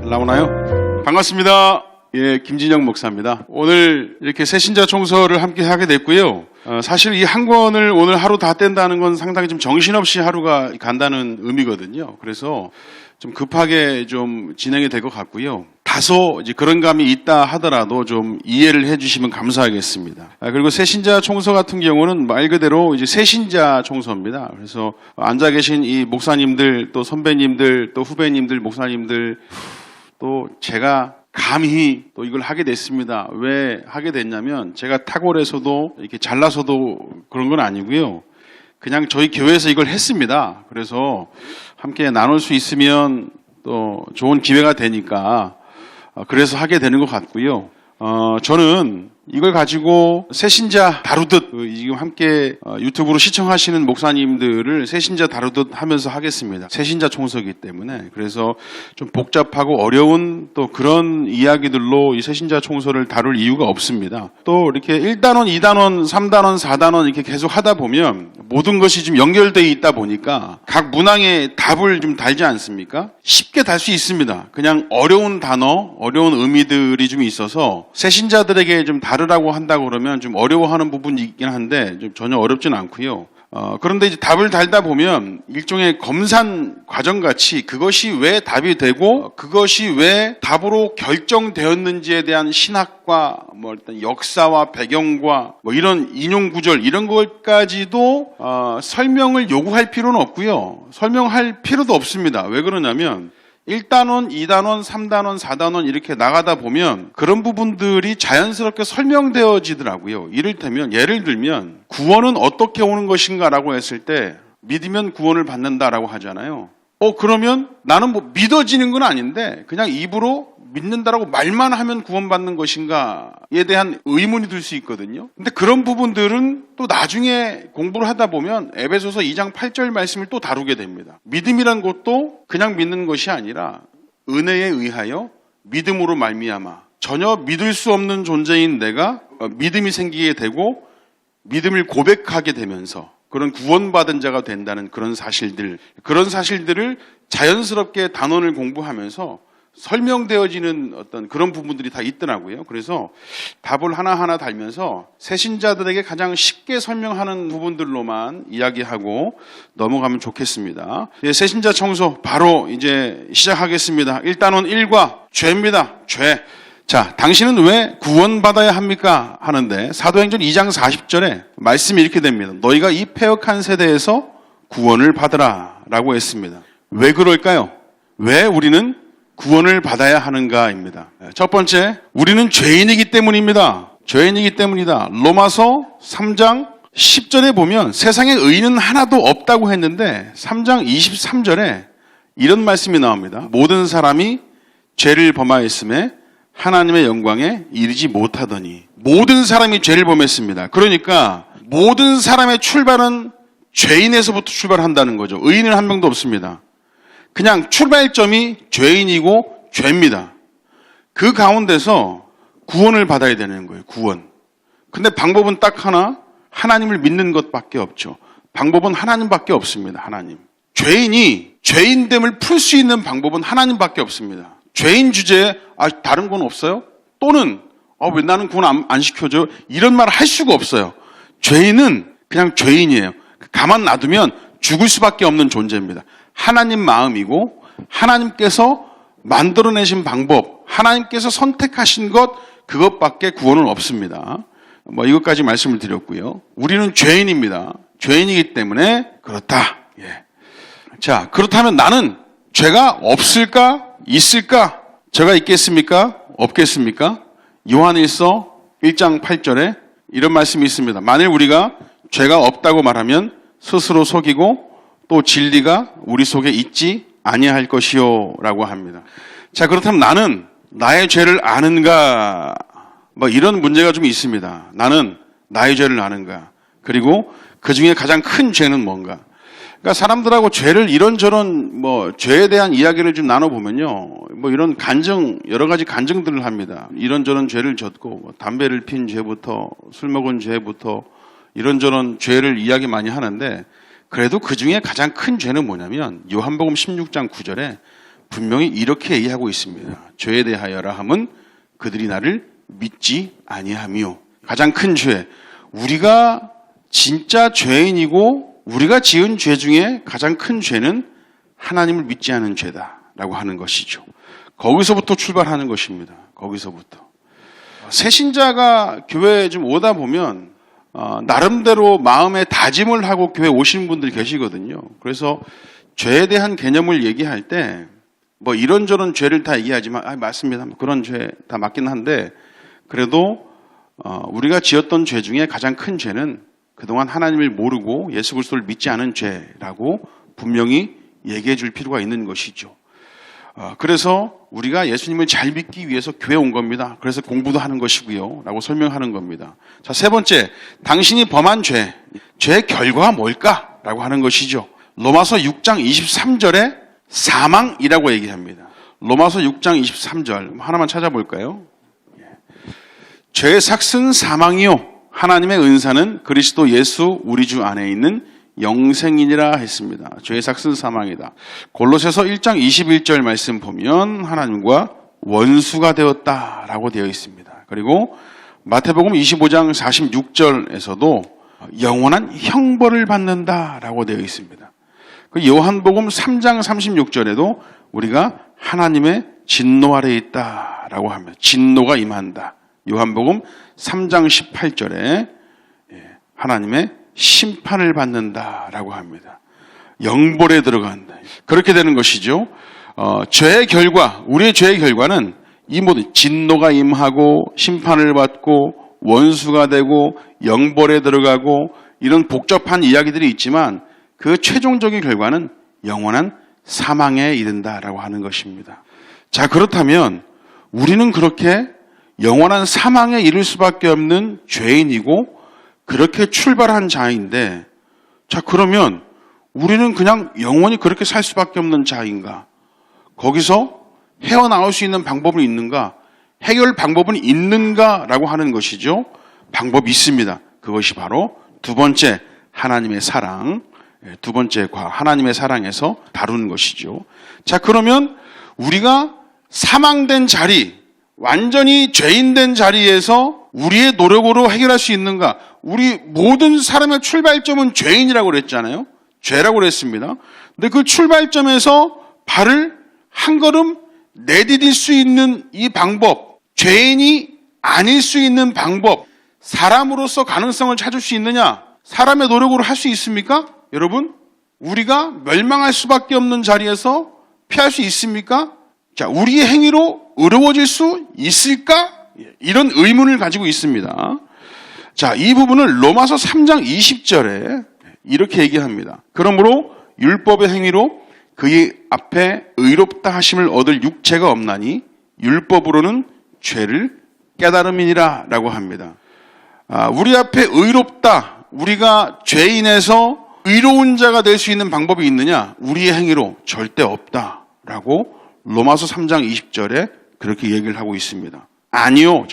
나오나요? 반갑습니다. 예, 김진영 목사입니다. 오늘 이렇게 새신자 총서를 함께 하게 됐고요. 사실 이 한 권을 오늘 하루 다 뗀다는 건 상당히 좀 정신없이 하루가 간다는 의미거든요. 그래서 좀 급하게 좀 진행이 될 것 같고요. 다소 이제 그런 감이 있다 하더라도 좀 이해를 해주시면 감사하겠습니다. 그리고 새신자 총서 같은 경우는 말 그대로 이제 새신자 총서입니다. 그래서 앉아 계신 이 목사님들, 또 선배님들, 또 후배님들, 목사님들, 또 제가 감히 또 이걸 하게 됐습니다. 왜 하게 됐냐면 제가 탁월해서도 이렇게 잘나서도 그런 건 아니고요. 그냥 저희 교회에서 이걸 했습니다. 그래서 함께 나눌 수 있으면 또 좋은 기회가 되니까 그래서 하게 되는 것 같고요. 저는 이걸 가지고 새신자 다루듯 지금 함께 유튜브로 시청하시는 목사님들을 새신자 다루듯 하면서 하겠습니다. 새신자 총서이기 때문에. 그래서 좀 복잡하고 어려운 또 그런 이야기들로 이 새신자 총서를 다룰 이유가 없습니다. 또 이렇게 1단원, 2단원, 3단원, 4단원 이렇게 계속 하다 보면 모든 것이 좀 연결되어 있다 보니까 각 문항에 답을 좀 달지 않습니까? 쉽게 달 수 있습니다. 그냥 어려운 단어, 어려운 의미들이 좀 있어서 새신자들에게 좀 다르라고 한다고 그러면 좀 어려워하는 부분이 있긴 한데 좀 전혀 어렵진 않고요. 그런데 이제 답을 달다 보면 일종의 검산 과정같이 그것이 왜 답이 되고 그것이 왜 답으로 결정되었는지에 대한 신학과 뭐 일단 역사와 배경과 뭐 이런 인용 구절 이런 것까지도 설명을 요구할 필요는 없고요. 설명할 필요도 없습니다. 왜 그러냐면 1단원, 2단원, 3단원, 4단원 이렇게 나가다 보면 그런 부분들이 자연스럽게 설명되어지더라고요. 이를테면 예를 들면 구원은 어떻게 오는 것인가라고 했을 때 믿으면 구원을 받는다라고 하잖아요. 그러면 나는 뭐 믿어지는 건 아닌데 그냥 입으로 믿는다라고 말만 하면 구원받는 것인가에 대한 의문이 들 수 있거든요. 근데 그런 부분들은 또 나중에 공부를 하다 보면 에베소서 2장 8절 말씀을 또 다루게 됩니다. 믿음이란 것도 그냥 믿는 것이 아니라 은혜에 의하여 믿음으로 말미암아 전혀 믿을 수 없는 존재인 내가 믿음이 생기게 되고 믿음을 고백하게 되면서 그런 구원받은 자가 된다는 그런 사실들을 자연스럽게 단원을 공부하면서 설명되어지는 어떤 그런 부분들이 다 있더라고요. 그래서 답을 하나하나 달면서 새신자들에게 가장 쉽게 설명하는 부분들로만 이야기하고 넘어가면 좋겠습니다. 새신자 청소 바로 이제 시작하겠습니다. 1단원 1과 죄입니다. 죄. 자, 당신은 왜 구원받아야 합니까? 하는데 사도행전 2장 40절에 말씀이 이렇게 됩니다. 너희가 이 패역한 세대에서 구원을 받으라 라고 했습니다. 왜 그럴까요? 왜 우리는 구원을 받아야 하는가입니다. 첫 번째, 우리는 죄인이기 때문입니다. 죄인이기 때문이다. 로마서 3장 10절에 보면 세상에 의인은 하나도 없다고 했는데 3장 23절에 이런 말씀이 나옵니다. 모든 사람이 죄를 범하였음에 하나님의 영광에 이르지 못하더니 모든 사람이 죄를 범했습니다. 그러니까 모든 사람의 출발은 죄인에서부터 출발한다는 거죠. 의인은 한 명도 없습니다. 그냥 출발점이 죄인이고 죄입니다. 그 가운데서 구원을 받아야 되는 거예요. 구원. 근데 방법은 딱 하나, 하나님을 믿는 것밖에 없죠. 방법은 하나님밖에 없습니다. 하나님. 죄인이 죄인됨을 풀 수 있는 방법은 하나님밖에 없습니다. 죄인 주제에 다른 건 없어요? 또는 왜 나는 구원 안 시켜줘? 이런 말을 할 수가 없어요. 죄인은 그냥 죄인이에요. 가만 놔두면 죽을 수밖에 없는 존재입니다. 하나님 마음이고 하나님께서 만들어내신 방법, 하나님께서 선택하신 것 그것밖에 구원은 없습니다. 이것까지 말씀을 드렸고요. 우리는 죄인입니다. 죄인이기 때문에 그렇다. 예. 자, 그렇다면 나는 죄가 없을까? 있을까? 죄가 있겠습니까? 없겠습니까? 요한일서 1장 8절에 이런 말씀이 있습니다. 만일 우리가 죄가 없다고 말하면 스스로 속이고 또 진리가 우리 속에 있지 아니할 것이요 라고 합니다. 자, 그렇다면 나는 나의 죄를 아는가? 이런 문제가 좀 있습니다. 나는 나의 죄를 아는가? 그리고 그 중에 가장 큰 죄는 뭔가? 그러니까 사람들하고 죄를 이런저런 죄에 대한 이야기를 좀 나눠보면요. 이런 여러 가지 간증들을 합니다. 이런저런 죄를 졌고, 담배를 핀 죄부터, 술 먹은 죄부터, 이런저런 죄를 이야기 많이 하는데, 그래도 그 중에 가장 큰 죄는 뭐냐면, 요한복음 16장 9절에 분명히 이렇게 얘기하고 있습니다. 죄에 대하여라 함은 그들이 나를 믿지 아니하며. 가장 큰 죄, 우리가 진짜 죄인이고 우리가 지은 죄 중에 가장 큰 죄는 하나님을 믿지 않은 죄다라고 하는 것이죠. 거기서부터 출발하는 것입니다. 거기서부터. 새신자가 교회에 좀 오다 보면 나름대로 마음에 다짐을 하고 교회 오시는 분들 계시거든요. 그래서 죄에 대한 개념을 얘기할 때 뭐 이런저런 죄를 다 얘기하지만 맞습니다. 그런 죄 다 맞긴 한데 그래도 우리가 지었던 죄 중에 가장 큰 죄는 그동안 하나님을 모르고 예수 그리스도를 믿지 않은 죄라고 분명히 얘기해 줄 필요가 있는 것이죠. 그래서 우리가 예수님을 잘 믿기 위해서 교회 온 겁니다. 그래서 공부도 하는 것이고요. 라고 설명하는 겁니다. 자, 세 번째, 당신이 범한 죄, 죄의 결과가 뭘까? 라고 하는 것이죠. 로마서 6장 23절에 사망이라고 얘기합니다. 로마서 6장 23절 하나만 찾아볼까요? 죄의 삭은 사망이요 하나님의 은사는 그리스도 예수 우리 주 안에 있는 영생이니라 했습니다. 죄의 삭은 사망이다. 골로새서 1장 21절 말씀 보면 하나님과 원수가 되었다라고 되어 있습니다. 그리고 마태복음 25장 46절에서도 영원한 형벌을 받는다라고 되어 있습니다. 그 요한복음 3장 36절에도 우리가 하나님의 진노 아래에 있다라고 합니다. 진노가 임한다. 요한복음 3장 18절에 하나님의 심판을 받는다라고 합니다. 영벌에 들어간다. 그렇게 되는 것이죠. 죄의 결과, 우리의 죄의 결과는 이 모든 진노가 임하고 심판을 받고 원수가 되고 영벌에 들어가고 이런 복잡한 이야기들이 있지만 그 최종적인 결과는 영원한 사망에 이른다라고 하는 것입니다. 자, 그렇다면 우리는 그렇게 영원한 사망에 이를 수밖에 없는 죄인이고 그렇게 출발한 자인데, 자, 그러면 우리는 그냥 영원히 그렇게 살 수밖에 없는 자인가? 거기서 헤어나올 수 있는 방법은 있는가? 해결 방법은 있는가라고 하는 것이죠. 방법이 있습니다. 그것이 바로 두 번째, 하나님의 사랑. 두 번째, 하나님의 사랑에서 다루는 것이죠. 자, 그러면 우리가 사망된 자리, 완전히 죄인된 자리에서 우리의 노력으로 해결할 수 있는가? 우리 모든 사람의 출발점은 죄인이라고 그랬잖아요. 죄라고 그랬습니다. 근데 그 출발점에서 발을 한 걸음 내디딜 수 있는 이 방법, 죄인이 아닐 수 있는 방법, 사람으로서 가능성을 찾을 수 있느냐? 사람의 노력으로 할 수 있습니까? 여러분, 우리가 멸망할 수밖에 없는 자리에서 피할 수 있습니까? 자, 우리의 행위로 의로워질 수 있을까? 이런 의문을 가지고 있습니다. 자, 이 부분을 로마서 3장 20절에 이렇게 얘기합니다. 그러므로 율법의 행위로 그의 앞에 의롭다 하심을 얻을 육체가 없나니 율법으로는 죄를 깨달음이니라 라고 합니다. 우리 앞에 의롭다, 우리가 죄인에서 의로운 자가 될 수 있는 방법이 있느냐? 우리의 행위로 절대 없다라고 로마서 3장 20절에 그렇게 얘기를 하고 있습니다. 아니요.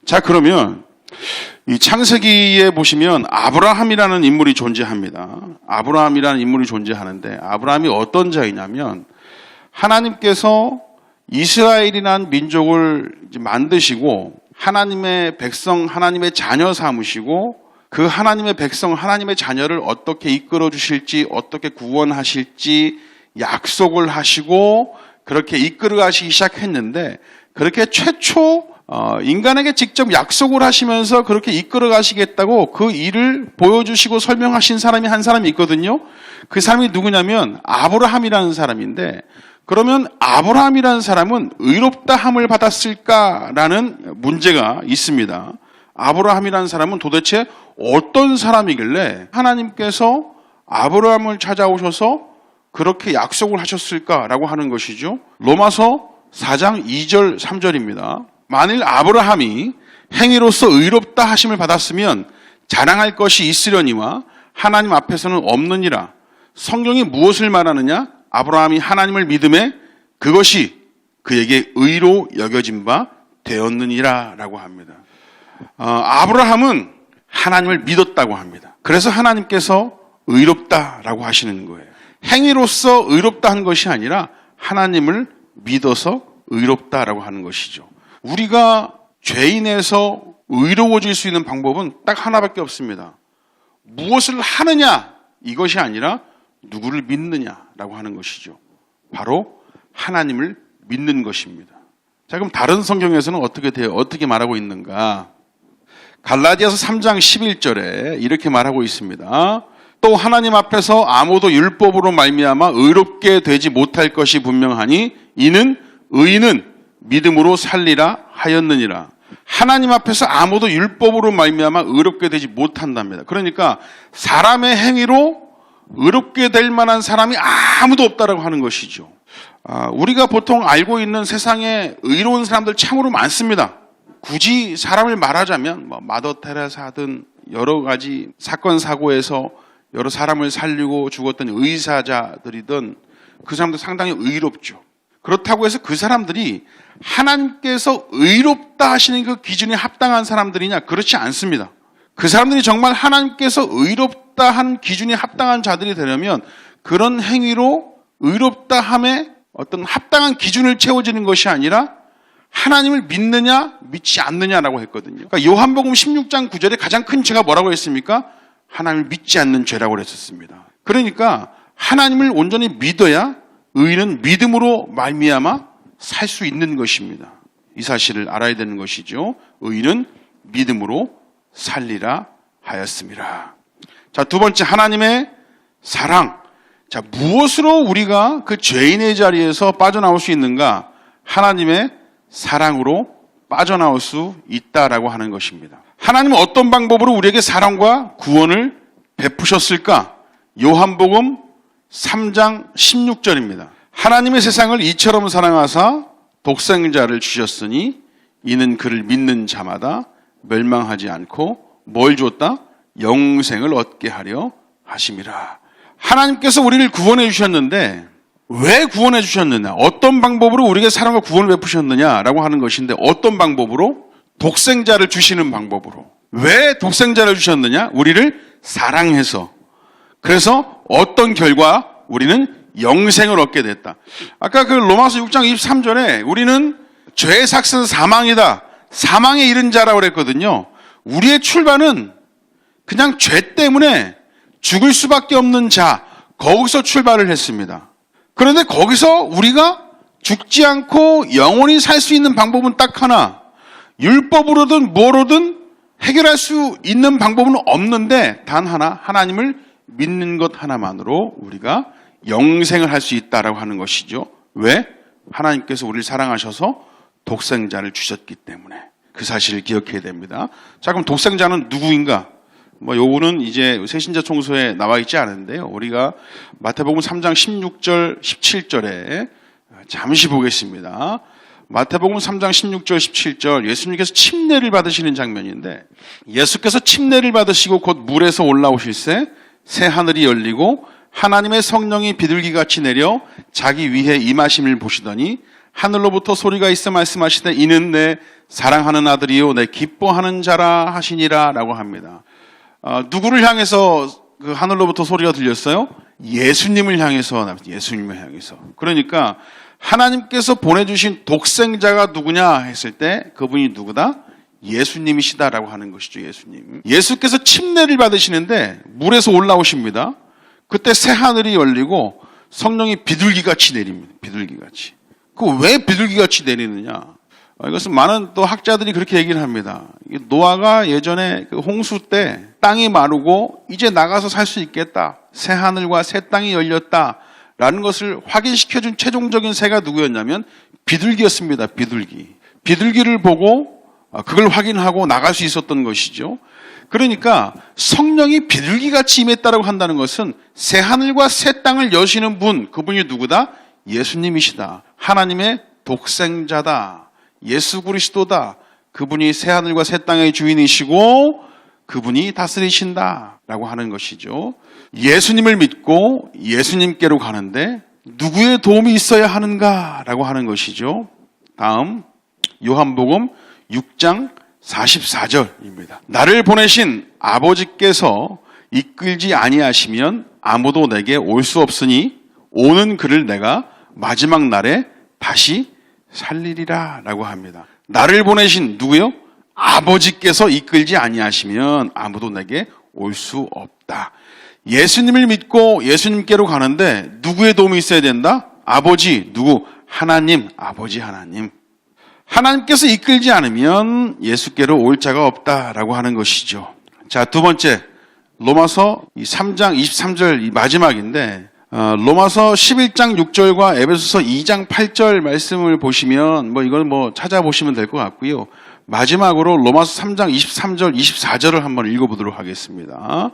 자, 그러면 이 창세기에 보시면 아브라함이라는 인물이 존재합니다. 아브라함이라는 인물이 존재하는데 아브라함이 어떤 자이냐면 하나님께서 이스라엘이라는 민족을 만드시고 하나님의 백성, 하나님의 자녀 삼으시고 그 하나님의 백성, 하나님의 자녀를 어떻게 이끌어 주실지, 어떻게 구원하실지 약속을 하시고 그렇게 이끌어 가시기 시작했는데 그렇게 최초 인간에게 직접 약속을 하시면서 그렇게 이끌어 가시겠다고 그 일을 보여주시고 설명하신 사람이 한 사람이 있거든요. 그 사람이 누구냐면 아브라함이라는 사람인데, 그러면 아브라함이라는 사람은 의롭다함을 받았을까라는 문제가 있습니다. 아브라함이라는 사람은 도대체 어떤 사람이길래 하나님께서 아브라함을 찾아오셔서 그렇게 약속을 하셨을까라고 하는 것이죠. 로마서 4장 2절 3절입니다. 만일 아브라함이 행위로서 의롭다 하심을 받았으면 자랑할 것이 있으려니와 하나님 앞에서는 없느니라. 성경이 무엇을 말하느냐? 아브라함이 하나님을 믿음에 그것이 그에게 의로 여겨진 바 되었느니라 라고 합니다. 아브라함은 하나님을 믿었다고 합니다. 그래서 하나님께서 의롭다라고 하시는 거예요. 행위로서 의롭다 한 것이 아니라 하나님을 믿어서 의롭다라고 하는 것이죠. 우리가 죄인에서 의로워질 수 있는 방법은 딱 하나밖에 없습니다. 무엇을 하느냐 이것이 아니라 누구를 믿느냐라고 하는 것이죠. 바로 하나님을 믿는 것입니다. 자, 그럼 다른 성경에서는 어떻게 말하고 있는가? 갈라디아서 3장 11절에 이렇게 말하고 있습니다. 또 하나님 앞에서 아무도 율법으로 말미암아 의롭게 되지 못할 것이 분명하니 이는 의인은 믿음으로 살리라 하였느니라. 하나님 앞에서 아무도 율법으로 말미암아 의롭게 되지 못한답니다. 그러니까 사람의 행위로 의롭게 될 만한 사람이 아무도 없다라고 하는 것이죠. 우리가 보통 알고 있는 세상에 의로운 사람들 참으로 많습니다. 굳이 사람을 말하자면 마더 테레사든 여러 가지 사건 사고에서 여러 사람을 살리고 죽었던 의사자들이든 그 사람들 상당히 의롭죠. 그렇다고 해서 그 사람들이 하나님께서 의롭다 하시는 그 기준에 합당한 사람들이냐? 그렇지 않습니다. 그 사람들이 정말 하나님께서 의롭다 한 기준에 합당한 자들이 되려면 그런 행위로 의롭다 함에 어떤 합당한 기준을 채워지는 것이 아니라 하나님을 믿느냐 믿지 않느냐라고 했거든요. 그러니까 요한복음 16장 9절에 가장 큰 죄가 뭐라고 했습니까? 하나님을 믿지 않는 죄라고 했었습니다. 그러니까 하나님을 온전히 믿어야 의인은 믿음으로 말미암아 살 수 있는 것입니다. 이 사실을 알아야 되는 것이죠. 의인은 믿음으로 살리라 하였습니다. 자, 두 번째, 하나님의 사랑. 자, 무엇으로 우리가 그 죄인의 자리에서 빠져나올 수 있는가? 하나님의 사랑으로 빠져나올 수 있다라고 하는 것입니다. 하나님은 어떤 방법으로 우리에게 사랑과 구원을 베푸셨을까? 요한복음 3장 16절입니다. 하나님의 세상을 이처럼 사랑하사 독생자를 주셨으니 이는 그를 믿는 자마다 멸망하지 않고 뭘 줬다? 영생을 얻게 하려 하심이라. 하나님께서 우리를 구원해 주셨는데 왜 구원해 주셨느냐? 어떤 방법으로 우리에게 사랑과 구원을 베푸셨느냐라고 하는 것인데 어떤 방법으로? 독생자를 주시는 방법으로. 왜 독생자를 주셨느냐? 우리를 사랑해서. 그래서 어떤 결과? 우리는 영생을 얻게 됐다. 아까 그 로마서 6장 23절에 우리는 죄의 삭은 사망이다. 사망에 이른 자라고 그랬거든요. 우리의 출발은 그냥 죄 때문에 죽을 수밖에 없는 자, 거기서 출발을 했습니다. 그런데 거기서 우리가 죽지 않고 영원히 살 수 있는 방법은 딱 하나. 율법으로든 뭐로든 해결할 수 있는 방법은 없는데 단 하나, 하나님을 믿는 것 하나만으로 우리가 영생을 할 수 있다라고 하는 것이죠. 왜? 하나님께서 우리를 사랑하셔서 독생자를 주셨기 때문에. 그 사실을 기억해야 됩니다. 자, 그럼 독생자는 누구인가? 요거는 이제 새신자 총서에 나와 있지 않은데요. 우리가 마태복음 3장 16절, 17절에 잠시 보겠습니다. 마태복음 3장 16절, 17절 예수님께서 침례를 받으시는 장면인데 예수께서 침례를 받으시고 곧 물에서 올라오실새 새 하늘이 열리고 하나님의 성령이 비둘기같이 내려 자기 위에 임하심을 보시더니 하늘로부터 소리가 있어 말씀하시되 이는 내 사랑하는 아들이요 내 기뻐하는 자라 하시니라 라고 합니다. 누구를 향해서 그 하늘로부터 소리가 들렸어요? 예수님을 향해서. 그러니까 하나님께서 보내주신 독생자가 누구냐 했을 때 그분이 누구다? 예수님이시다라고 하는 것이죠. 예수님. 예수께서 침례를 받으시는데 물에서 올라오십니다. 그때 새 하늘이 열리고 성령이 비둘기같이 내립니다. 비둘기같이. 왜 비둘기같이 내리느냐? 이것은 많은 또 학자들이 그렇게 얘기를 합니다. 노아가 예전에 그 홍수 때 땅이 마르고 이제 나가서 살 수 있겠다. 새 하늘과 새 땅이 열렸다라는 것을 확인시켜준 최종적인 새가 누구였냐면 비둘기였습니다. 비둘기. 비둘기를 보고 그걸 확인하고 나갈 수 있었던 것이죠. 그러니까 성령이 비둘기같이 임했다라고 한다는 것은 새 하늘과 새 땅을 여시는 분, 그분이 누구다? 예수님이시다. 하나님의 독생자다. 예수 그리스도다. 그분이 새 하늘과 새 땅의 주인이시고 그분이 다스리신다라고 하는 것이죠. 예수님을 믿고 예수님께로 가는데 누구의 도움이 있어야 하는가라고 하는 것이죠. 다음 요한복음 6장 44절입니다. 나를 보내신 아버지께서 이끌지 아니하시면 아무도 내게 올 수 없으니 오는 그를 내가 마지막 날에 다시 살리리라 라고 합니다. 나를 보내신 누구요? 아버지께서 이끌지 아니하시면 아무도 내게 올 수 없다. 예수님을 믿고 예수님께로 가는데 누구의 도움이 있어야 된다? 아버지, 누구? 하나님, 아버지 하나님. 하나님께서 이끌지 않으면 예수께로 올 자가 없다라고 하는 것이죠. 자, 두 번째, 로마서 3장 23절 이 마지막인데 로마서 11장 6절과 에베소서 2장 8절 말씀을 보시면 이건 찾아보시면 될 것 같고요. 마지막으로 로마서 3장 23절 24절을 한번 읽어보도록 하겠습니다.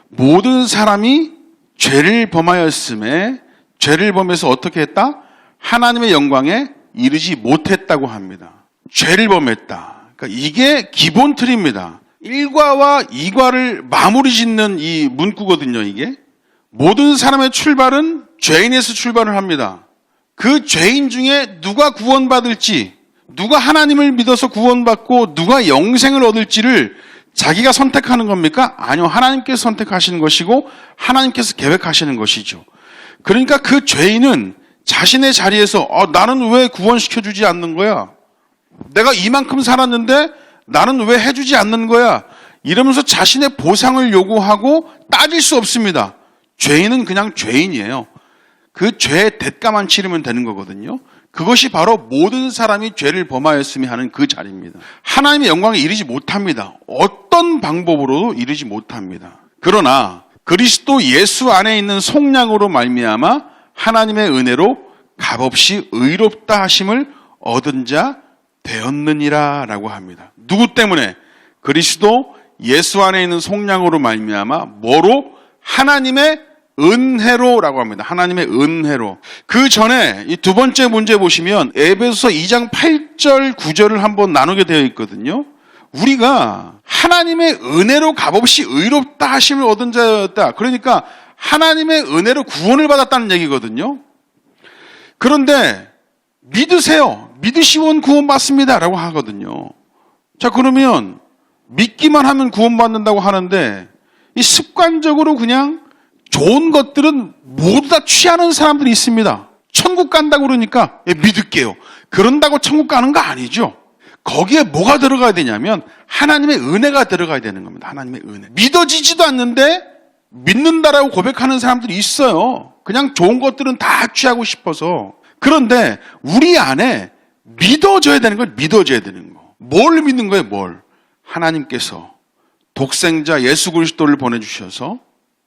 모든 사람이 죄를 범하였음에 죄를 범해서 어떻게 했다? 하나님의 영광에 이르지 못했다고 합니다. 죄를 범했다. 그러니까 이게 기본 틀입니다. 1과와 2과를 마무리 짓는 이 문구거든요, 이게. 모든 사람의 출발은 죄인에서 출발을 합니다. 그 죄인 중에 누가 구원받을지, 누가 하나님을 믿어서 구원받고 누가 영생을 얻을지를 자기가 선택하는 겁니까? 아니요, 하나님께서 선택하시는 것이고 하나님께서 계획하시는 것이죠. 그러니까 그 죄인은 자신의 자리에서 나는 왜 구원시켜주지 않는 거야? 내가 이만큼 살았는데 나는 왜 해주지 않는 거야? 이러면서 자신의 보상을 요구하고 따질 수 없습니다. 죄인은 그냥 죄인이에요. 그 죄의 대가만 치르면 되는 거거든요. 그것이 바로 모든 사람이 죄를 범하였음이 하는 그 자리입니다. 하나님의 영광에 이르지 못합니다. 어떤 방법으로도 이르지 못합니다. 그러나 그리스도 예수 안에 있는 속량으로 말미암아 하나님의 은혜로 값없이 의롭다 하심을 얻은 자 되었느니라 라고 합니다. 누구 때문에? 그리스도 예수 안에 있는 속량으로 말미암아 뭐로? 하나님의 은혜로라고 합니다. 하나님의 은혜로. 그 전에 이 두 번째 문제 보시면 에베소서 2장 8절 9절을 한번 나누게 되어 있거든요. 우리가 하나님의 은혜로 값없이 의롭다 하심을 얻은 자였다. 그러니까 하나님의 은혜로 구원을 받았다는 얘기거든요. 그런데 믿으세요. 믿으시면 구원받습니다 라고 하거든요. 자, 그러면 믿기만 하면 구원받는다고 하는데 이 습관적으로 그냥 좋은 것들은 모두 다 취하는 사람들이 있습니다. 천국 간다고 그러니까 믿을게요. 그런다고 천국 가는 거 아니죠. 거기에 뭐가 들어가야 되냐면 하나님의 은혜가 들어가야 되는 겁니다. 하나님의 은혜. 믿어지지도 않는데 믿는다라고 고백하는 사람들이 있어요. 그냥 좋은 것들은 다 취하고 싶어서. 그런데 우리 안에 믿어져야 되는 걸 믿어져야 되는 거. 뭘 믿는 거예요? 뭘? 하나님께서 독생자 예수 그리스도를 보내주셔서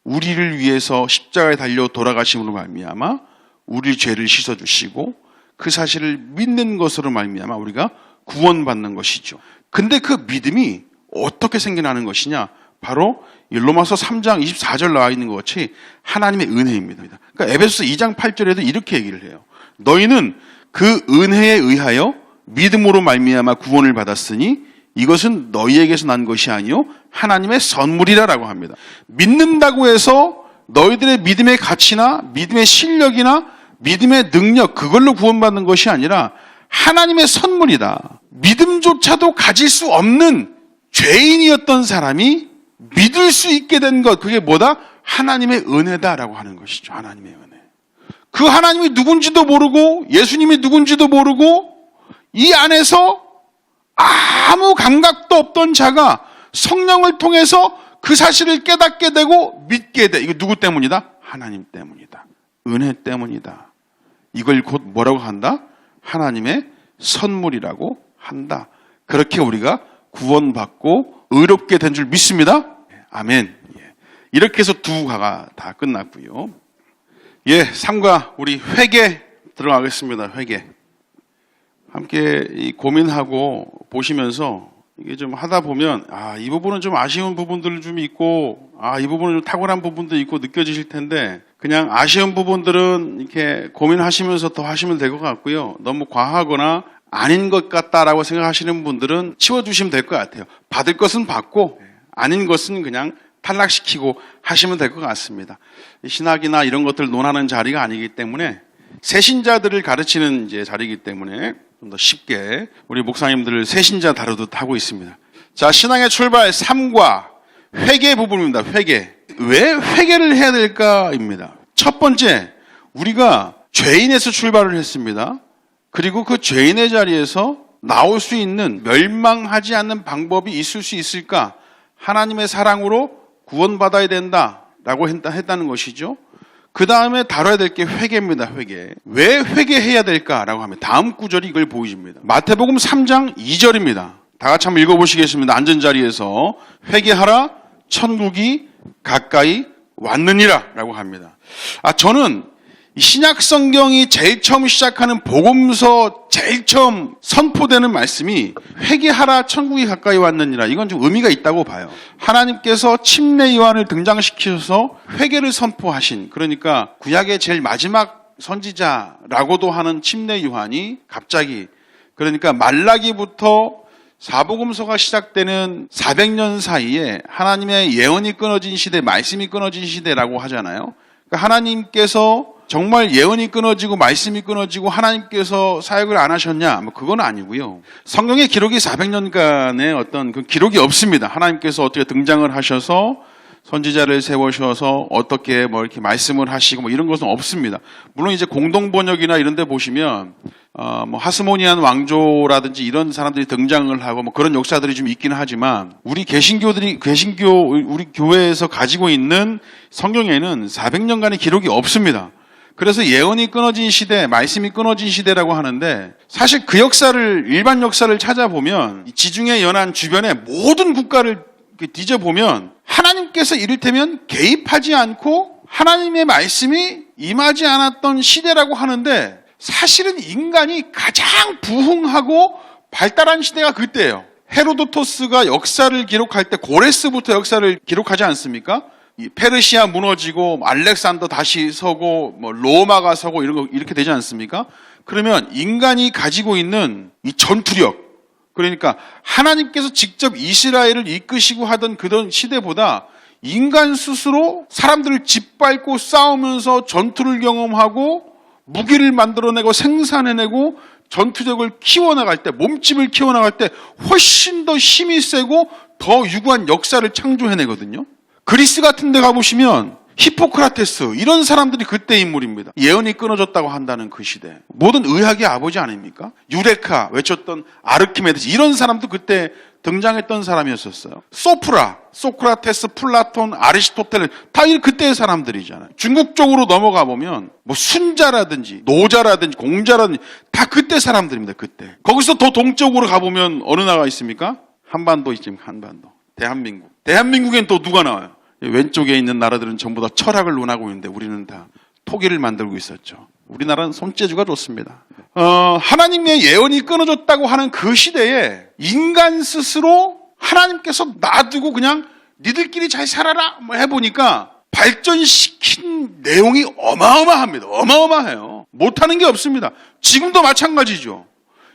우리를 위해서 십자가에 달려 돌아가심으로 말미암아 우리 죄를 씻어주시고 그 사실을 믿는 것으로 말미암아 우리가 구원받는 것이죠. 근데 그 믿음이 어떻게 생겨나는 것이냐? 바로 로마서 3장 24절 나와 있는 것 같이 하나님의 은혜입니다. 그러니까 에베소서 2장 8절에도 이렇게 얘기를 해요. 너희는 그 은혜에 의하여 믿음으로 말미암아 구원을 받았으니 이것은 너희에게서 난 것이 아니요 하나님의 선물이라라고 합니다. 믿는다고 해서 너희들의 믿음의 가치나 믿음의 실력이나 믿음의 능력 그걸로 구원받는 것이 아니라 하나님의 선물이다. 믿음조차도 가질 수 없는 죄인이었던 사람이 믿을 수 있게 된 것, 그게 뭐다? 하나님의 은혜다라고 하는 것이죠. 하나님의 은혜. 그 하나님이 누군지도 모르고 예수님이 누군지도 모르고 이 안에서 아무 감각도 없던 자가 성령을 통해서 그 사실을 깨닫게 되고 믿게 돼. 이거 누구 때문이다? 하나님 때문이다. 은혜 때문이다. 이걸 곧 뭐라고 한다? 하나님의 선물이라고 한다. 그렇게 우리가 구원받고 의롭게 된 줄 믿습니다. 아멘. 이렇게 해서 두 가가 다 끝났고요. 3과 우리 회개 들어가겠습니다. 회개. 함께 고민하고 보시면서 이게 좀 하다 보면 이 부분은 좀 아쉬운 부분들 좀 있고 이 부분은 좀 탁월한 부분도 있고 느껴지실 텐데 그냥 아쉬운 부분들은 이렇게 고민하시면서 더 하시면 될 것 같고요. 너무 과하거나 아닌 것 같다라고 생각하시는 분들은 치워주시면 될 것 같아요. 받을 것은 받고 아닌 것은 그냥 탈락시키고 하시면 될 것 같습니다. 신학이나 이런 것들 논하는 자리가 아니기 때문에 새신자들을 가르치는 이제 자리이기 때문에 좀 더 쉽게 우리 목사님들을 새신자 다루듯 하고 있습니다. 자, 신앙의 출발 3과 회개 부분입니다. 회개. 왜 회개를 해야 될까입니다. 첫 번째, 우리가 죄인에서 출발을 했습니다. 그리고 그 죄인의 자리에서 나올 수 있는, 멸망하지 않는 방법이 있을 수 있을까? 하나님의 사랑으로 구원받아야 된다라고 했다는 것이죠. 그 다음에 다뤄야 될 게 회개입니다. 회개. 왜 회개해야 될까라고 하면 다음 구절이 이걸 보여줍니다. 마태복음 3장 2절입니다. 다 같이 한번 읽어보시겠습니다. 앉은 자리에서 회개하라, 천국이 가까이 왔느니라 라고 합니다. 저는 이 신약 성경이 제일 처음 시작하는 복음서 제일 처음 선포되는 말씀이 회개하라 천국이 가까이 왔느니라, 이건 좀 의미가 있다고 봐요. 하나님께서 침례 요한을 등장시키셔서 회개를 선포하신, 그러니까 구약의 제일 마지막 선지자라고도 하는 침례 요한이 갑자기, 그러니까 말라기부터 사복음서가 시작되는 400년 사이에 하나님의 예언이 끊어진 시대, 말씀이 끊어진 시대라고 하잖아요. 그러니까 하나님께서 정말 예언이 끊어지고 말씀이 끊어지고 하나님께서 사역을 안 하셨냐? 그건 아니고요. 성경의 기록이 400년간의 어떤 그 기록이 없습니다. 하나님께서 어떻게 등장을 하셔서 선지자를 세우셔서 어떻게 이렇게 말씀을 하시고 이런 것은 없습니다. 물론 이제 공동 번역이나 이런 데 보시면 하스모니안 왕조라든지 이런 사람들이 등장을 하고 그런 역사들이 좀 있기는 하지만 우리 우리 교회에서 가지고 있는 성경에는 400년간의 기록이 없습니다. 그래서 예언이 끊어진 시대, 말씀이 끊어진 시대라고 하는데, 사실 그 역사를, 일반 역사를 찾아보면 지중해 연안 주변의 모든 국가를 뒤져보면 하나님께서 이를테면 개입하지 않고 하나님의 말씀이 임하지 않았던 시대라고 하는데, 사실은 인간이 가장 부흥하고 발달한 시대가 그때예요. 헤로도토스가 역사를 기록할 때 고레스부터 역사를 기록하지 않습니까? 페르시아 무너지고 알렉산더 다시 서고 로마가 서고 이렇게 되지 않습니까? 그러면 인간이 가지고 있는 이 전투력, 그러니까 하나님께서 직접 이스라엘을 이끄시고 하던 그런 시대보다 인간 스스로 사람들을 짓밟고 싸우면서 전투를 경험하고 무기를 만들어내고 생산해내고 전투력을 키워나갈 때, 몸집을 키워나갈 때 훨씬 더 힘이 세고 더 유구한 역사를 창조해내거든요. 그리스 같은 데 가보시면 히포크라테스, 이런 사람들이 그때 인물입니다. 예언이 끊어졌다고 한다는 그 시대. 모든 의학의 아버지 아닙니까? 유레카 외쳤던 아르키메데스, 이런 사람도 그때 등장했던 사람이었었어요. 소크라테스, 플라톤, 아리스토텔레스 다 그때의 사람들이잖아요. 중국 쪽으로 넘어가 보면 순자라든지 노자라든지 공자라든지 다 그때 사람들입니다. 그때. 거기서 더 동쪽으로 가보면 어느 나라가 있습니까? 한반도 있지만 한반도. 대한민국엔 또 누가 나와요? 왼쪽에 있는 나라들은 전부 다 철학을 논하고 있는데 우리는 다 토기를 만들고 있었죠. 우리나라는 손재주가 좋습니다. 하나님의 예언이 끊어졌다고 하는 그 시대에 인간 스스로 하나님께서 놔두고 그냥 니들끼리 잘 살아라 해보니까 발전시킨 내용이 어마어마합니다. 어마어마해요. 못하는 게 없습니다. 지금도 마찬가지죠.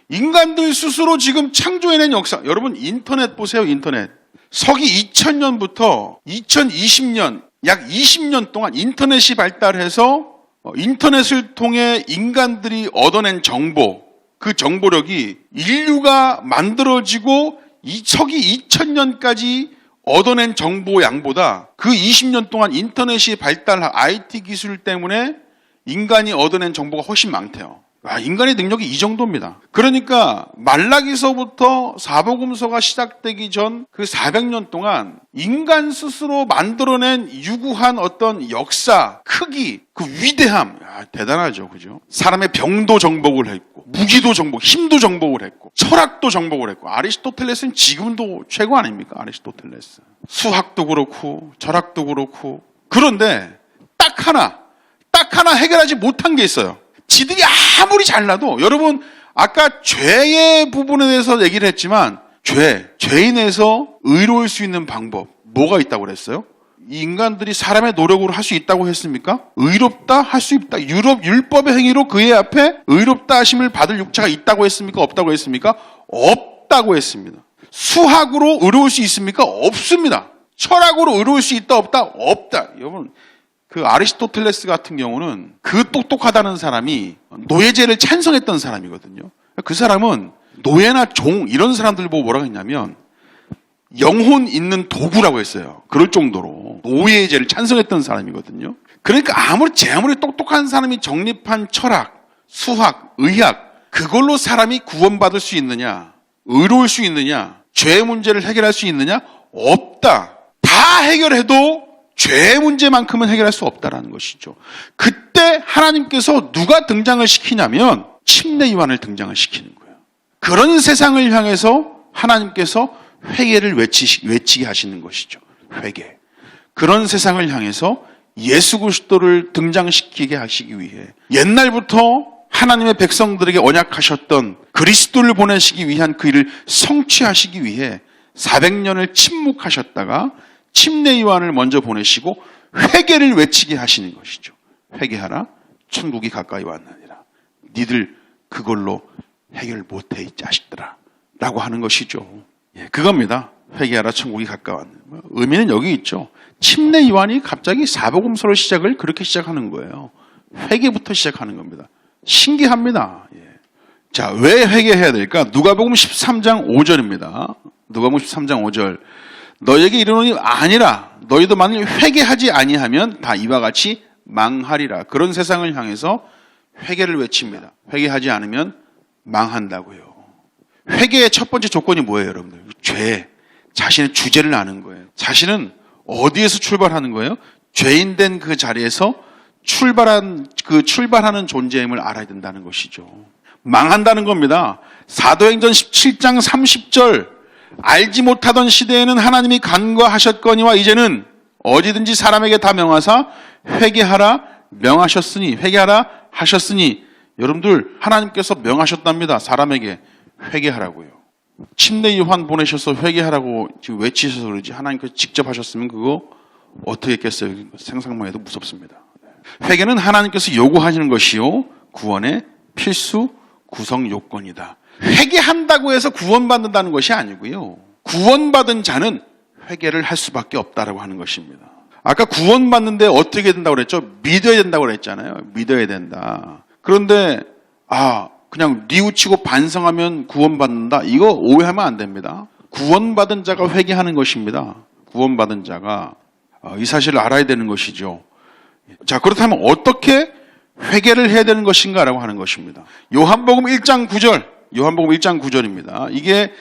인간들 스스로 지금 창조해낸 역사. 여러분 인터넷 보세요. 인터넷. 서기 2000년부터 2020년 약 20년 동안 인터넷이 발달해서 인터넷을 통해 인간들이 얻어낸 정보, 그 정보력이 인류가 만들어지고 서기 2000년까지 얻어낸 정보 양보다 그 20년 동안 인터넷이 발달한 IT 기술 때문에 인간이 얻어낸 정보가 훨씬 많대요. 인간의 능력이 이 정도입니다. 그러니까 말라기서부터 사복음서가 시작되기 전 그 400년 동안 인간 스스로 만들어낸 유구한 어떤 역사, 크기, 그 위대함, 대단하죠. 그죠? 사람의 병도 정복을 했고, 무기도 정복, 힘도 정복을 했고, 철학도 정복을 했고, 아리스토텔레스는 지금도 최고 아닙니까? 아리스토텔레스. 수학도 그렇고, 철학도 그렇고. 그런데 딱 하나 해결하지 못한 게 있어요. 지들이 아무리 잘나도, 여러분 아까 죄의 부분에 대해서 얘기를 했지만 죄인에서 의로울 수 있는 방법 뭐가 있다고 그랬어요? 이 인간들이 사람의 노력으로 할 수 있다고 했습니까? 의롭다 할 수 있다. 율법의 행위로 그의 앞에 의롭다 하심을 받을 육체가 있다고 했습니까? 없다고 했습니까? 없다고 했습니다. 수학으로 의로울 수 있습니까? 없습니다. 철학으로 의로울 수 있다 없다? 없다. 여러분 그 아리스토텔레스 같은 경우는 그 똑똑하다는 사람이 노예제를 찬성했던 사람이거든요. 그 사람은 노예나 종 이런 사람들 보고 뭐라고 했냐면 영혼 있는 도구라고 했어요. 그럴 정도로 노예의 죄를 찬성했던 사람이거든요. 그러니까 제 아무리 똑똑한 사람이 정립한 철학, 수학, 의학, 그걸로 사람이 구원받을 수 있느냐, 의로울 수 있느냐, 죄의 문제를 해결할 수 있느냐? 없다. 다 해결해도 죄의 문제만큼은 해결할 수 없다라는 것이죠. 그때 하나님께서 누가 등장을 시키냐면 침례 요한을 등장을 시키는 거예요. 그런 세상을 향해서 하나님께서 회개를 외치게 하시는 것이죠. 회개. 그런 세상을 향해서 예수 그리스도를 등장시키게 하시기 위해 옛날부터 하나님의 백성들에게 언약하셨던 그리스도를 보내시기 위한 그 일을 성취하시기 위해 400년을 침묵하셨다가 침례 요한을 먼저 보내시고 회개를 외치게 하시는 것이죠. 회개하라, 천국이 가까이 왔느니라. 니들 그걸로 해결 못해 이 자식들아 라고 하는 것이죠. 그겁니다. 회개하라, 천국이 가까이 왔느니라. 의미는 여기 있죠. 침례 요한이 갑자기 사복음서로 시작을 그렇게 시작하는 거예요. 회개부터 시작하는 겁니다. 신기합니다. 자, 왜 회개해야 될까? 누가복음 13장 5절입니다. 누가복음 13장 5절. 너에게 이르노니 아니라 너희도 만일 회개하지 아니하면 다 이와 같이 망하리라. 그런 세상을 향해서 회개를 외칩니다. 회개하지 않으면 망한다고요. 회개의 첫 번째 조건이 뭐예요, 여러분들? 죄. 자신의 주제를 아는 거예요. 자신은 어디에서 출발하는 거예요? 죄인 된 그 자리에서 출발하는 존재임을 알아야 된다는 것이죠. 망한다는 겁니다. 사도행전 17장 30절. 알지 못하던 시대에는 하나님이 간과하셨거니와 이제는 어디든지 사람에게 다 명하사 회개하라 명하셨으니, 회개하라 하셨으니, 여러분들 하나님께서 명하셨답니다. 사람에게 회개하라고요. 침례 요한 보내셔서 회개하라고 지금 외치셔서 그러지 하나님께서 직접 하셨으면 그거 어떻게 했겠어요? 생각만 해도 무섭습니다. 회개는 하나님께서 요구하시는 것이요 구원의 필수 구성 요건이다. 회개한다고 해서 구원받는다는 것이 아니고요. 구원받은 자는 회개를 할 수밖에 없다라고 하는 것입니다. 아까 구원받는데 어떻게 된다고 그랬죠? 믿어야 된다고 그랬잖아요. 믿어야 된다. 그런데 그냥 뉘우치고 반성하면 구원받는다. 이거 오해하면 안 됩니다. 구원받은 자가 회개하는 것입니다. 구원받은 자가 이 사실을 알아야 되는 것이죠. 자, 그렇다면 어떻게 회개를 해야 되는 것인가라고 하는 것입니다. 요한복음 1장 9절. 요한복음 1장 9절입니다. 이게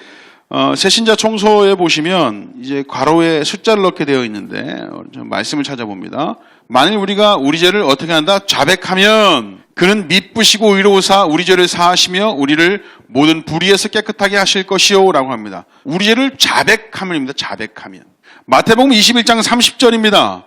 새신자 청소에 보시면 이제 괄호에 숫자를 넣게 되어 있는데 좀 말씀을 찾아봅니다. 만일 우리가 우리 죄를 어떻게 한다? 자백하면 그는 미쁘시고 의로우사 우리 죄를 사하시며 우리를 모든 불의에서 깨끗하게 하실 것이요 라고 합니다. 우리 죄를 자백하면입니다. 자백하면. 마태복음 21장 30절입니다.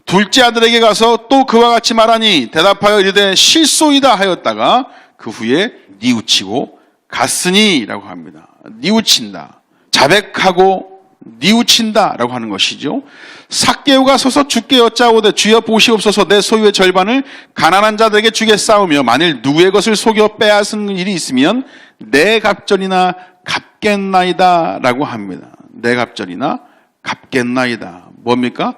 둘째 아들에게 가서 또 그와 같이 말하니 대답하여 이르되 실소이다 하였다가 그 후에 뉘우치고 갔으니 라고 합니다. 뉘우친다. 자백하고 뉘우친다 라고 하는 것이죠. 삭개오가 서서 주께 여짜오되 주여 보시옵소서 내 소유의 절반을 가난한 자들에게 주겠사오며 만일 누구의 것을 속여 빼앗은 일이 있으면 내 갑절이나 갚겠나이다 라고 합니다. 내 갑절이나 갚겠나이다. 뭡니까?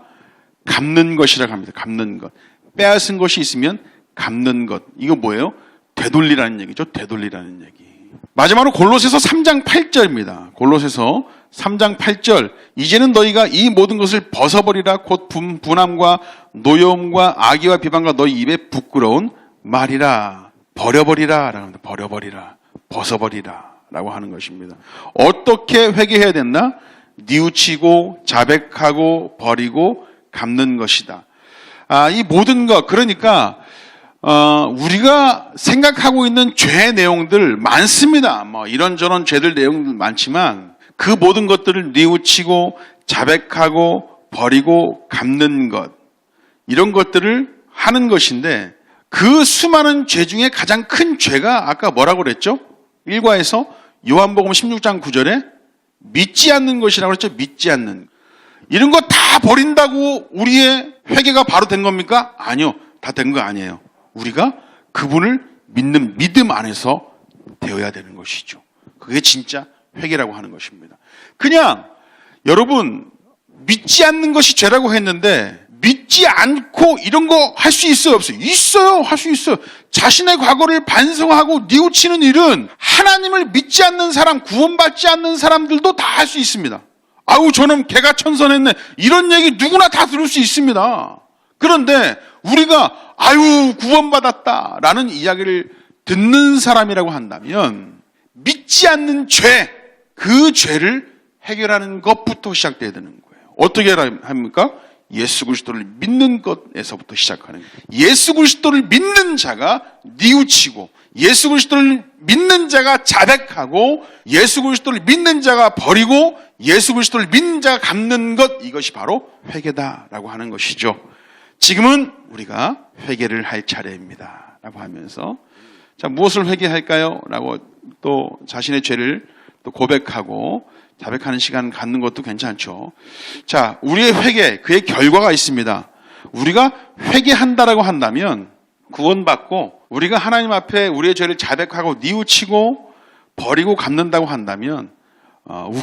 갚는 것이라고 합니다. 갚는 것. 빼앗은 것이 있으면 갚는 것. 이거 뭐예요? 되돌리라는 얘기죠. 되돌리라는 얘기. 마지막으로 골로새서 3장 8절입니다. 골로새서 3장 8절. 이제는 너희가 이 모든 것을 벗어버리라. 곧 분함과 노여움과 악의와 비방과 너희 입에 부끄러운 말이라. 버려버리라. 라고 합니다. 버려버리라. 벗어버리라. 라고 하는 것입니다. 어떻게 회개해야 됐나? 뉘우치고 자백하고 버리고 갚는 것이다. 이 모든 것, 그러니까 우리가 생각하고 있는 죄 내용들 많습니다. 이런저런 죄들 내용들 많지만 그 모든 것들을 뉘우치고 자백하고 버리고 갚는 것, 이런 것들을 하는 것인데 그 수많은 죄 중에 가장 큰 죄가 아까 뭐라고 그랬죠? 1과에서 요한복음 16장 9절에 믿지 않는 것이라고 그랬죠? 믿지 않는. 이런 거 다 버린다고 우리의 회개가 바로 된 겁니까? 아니요. 다 된 거 아니에요. 우리가 그분을 믿는 믿음 안에서 되어야 되는 것이죠. 그게 진짜 회개라고 하는 것입니다. 그냥 여러분 믿지 않는 것이 죄라고 했는데 믿지 않고 이런 거 할 수 있어요? 없어요? 있어요. 할 수 있어요. 자신의 과거를 반성하고 뉘우치는 일은 하나님을 믿지 않는 사람, 구원받지 않는 사람들도 다 할 수 있습니다. 아우 저놈 개가 천선했네. 이런 얘기 누구나 다 들을 수 있습니다. 그런데 우리가 아유 구원받았다 라는 이야기를 듣는 사람이라고 한다면 믿지 않는 죄, 그 죄를 해결하는 것부터 시작돼야 되는 거예요. 어떻게 합니까? 예수 그리스도를 믿는 것에서부터 시작하는 거예요. 예수 그리스도를 믿는 자가 뉘우치고 예수 그리스도를 믿는 자가 자백하고 예수 그리스도를 믿는 자가 버리고 예수 그리스도를 믿는 자가 갚는 것, 이것이 바로 회개다라고 하는 것이죠. 지금은 우리가 회개를 할 차례입니다 라고 하면서 자, 무엇을 회개할까요? 라고 또 자신의 죄를 또 고백하고 자백하는 시간 갖는 것도 괜찮죠. 자, 우리의 회개, 그의 결과가 있습니다. 우리가 회개한다라고 한다면 구원받고 우리가 하나님 앞에 우리의 죄를 자백하고 뉘우치고 버리고 갚는다고 한다면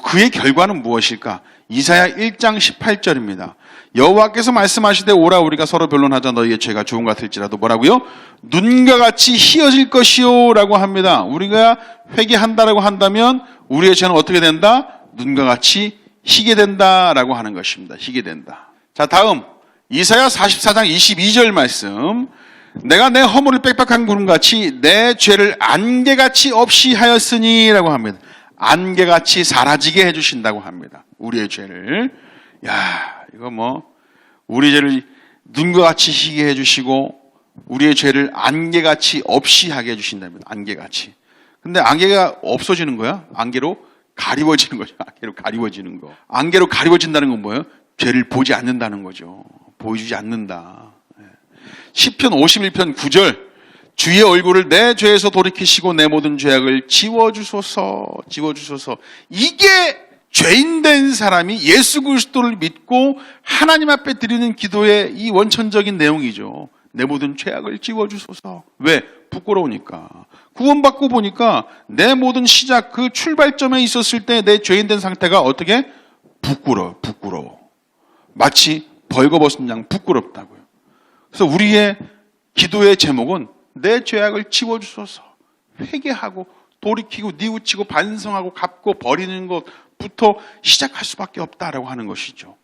그의 결과는 무엇일까? 이사야 1장 18절입니다. 여호와께서 말씀하시되 오라 우리가 서로 변론하자 너희의 죄가 좋은 것 같을지라도 뭐라고요? 눈과 같이 희어질 것이요 라고 합니다. 우리가 회개한다라고 한다면 우리의 죄는 어떻게 된다? 눈과 같이 희게 된다라고 하는 것입니다. 희게 된다. 자, 다음 이사야 44장 22절 말씀. 내가 내 허물을 빽빽한 구름같이 내 죄를 안개같이 없이 하였으니 라고 합니다. 안개같이 사라지게 해주신다고 합니다. 우리의 죄를. 야, 이거 우리 죄를 눈과 같이 희게 해주시고 우리의 죄를 안개같이 없이 하게 해주신답니다. 안개같이. 근데 안개가 없어지는 거야? 안개로 가리워지는 거죠. 안개로 가리워지는 거. 안개로 가리워진다는 건 뭐예요? 죄를 보지 않는다는 거죠. 보여주지 않는다. 시편 51편 9절. 주의 얼굴을 내 죄에서 돌이키시고 내 모든 죄악을 지워주소서. 지워주소서. 이게 죄인된 사람이 예수 그리스도를 믿고 하나님 앞에 드리는 기도의 이 원천적인 내용이죠. 내 모든 죄악을 지워주소서. 왜? 부끄러우니까. 구원받고 보니까 내 모든 시작, 그 출발점에 있었을 때 내 죄인된 상태가 어떻게? 부끄러워. 마치 벌거벗은 양 부끄럽다고요. 그래서 우리의 기도의 제목은 내 죄악을 지워주소서. 회개하고 돌이키고 뉘우치고 반성하고 갚고 버리는 것부터 시작할 수밖에 없다라고 하는 것이죠.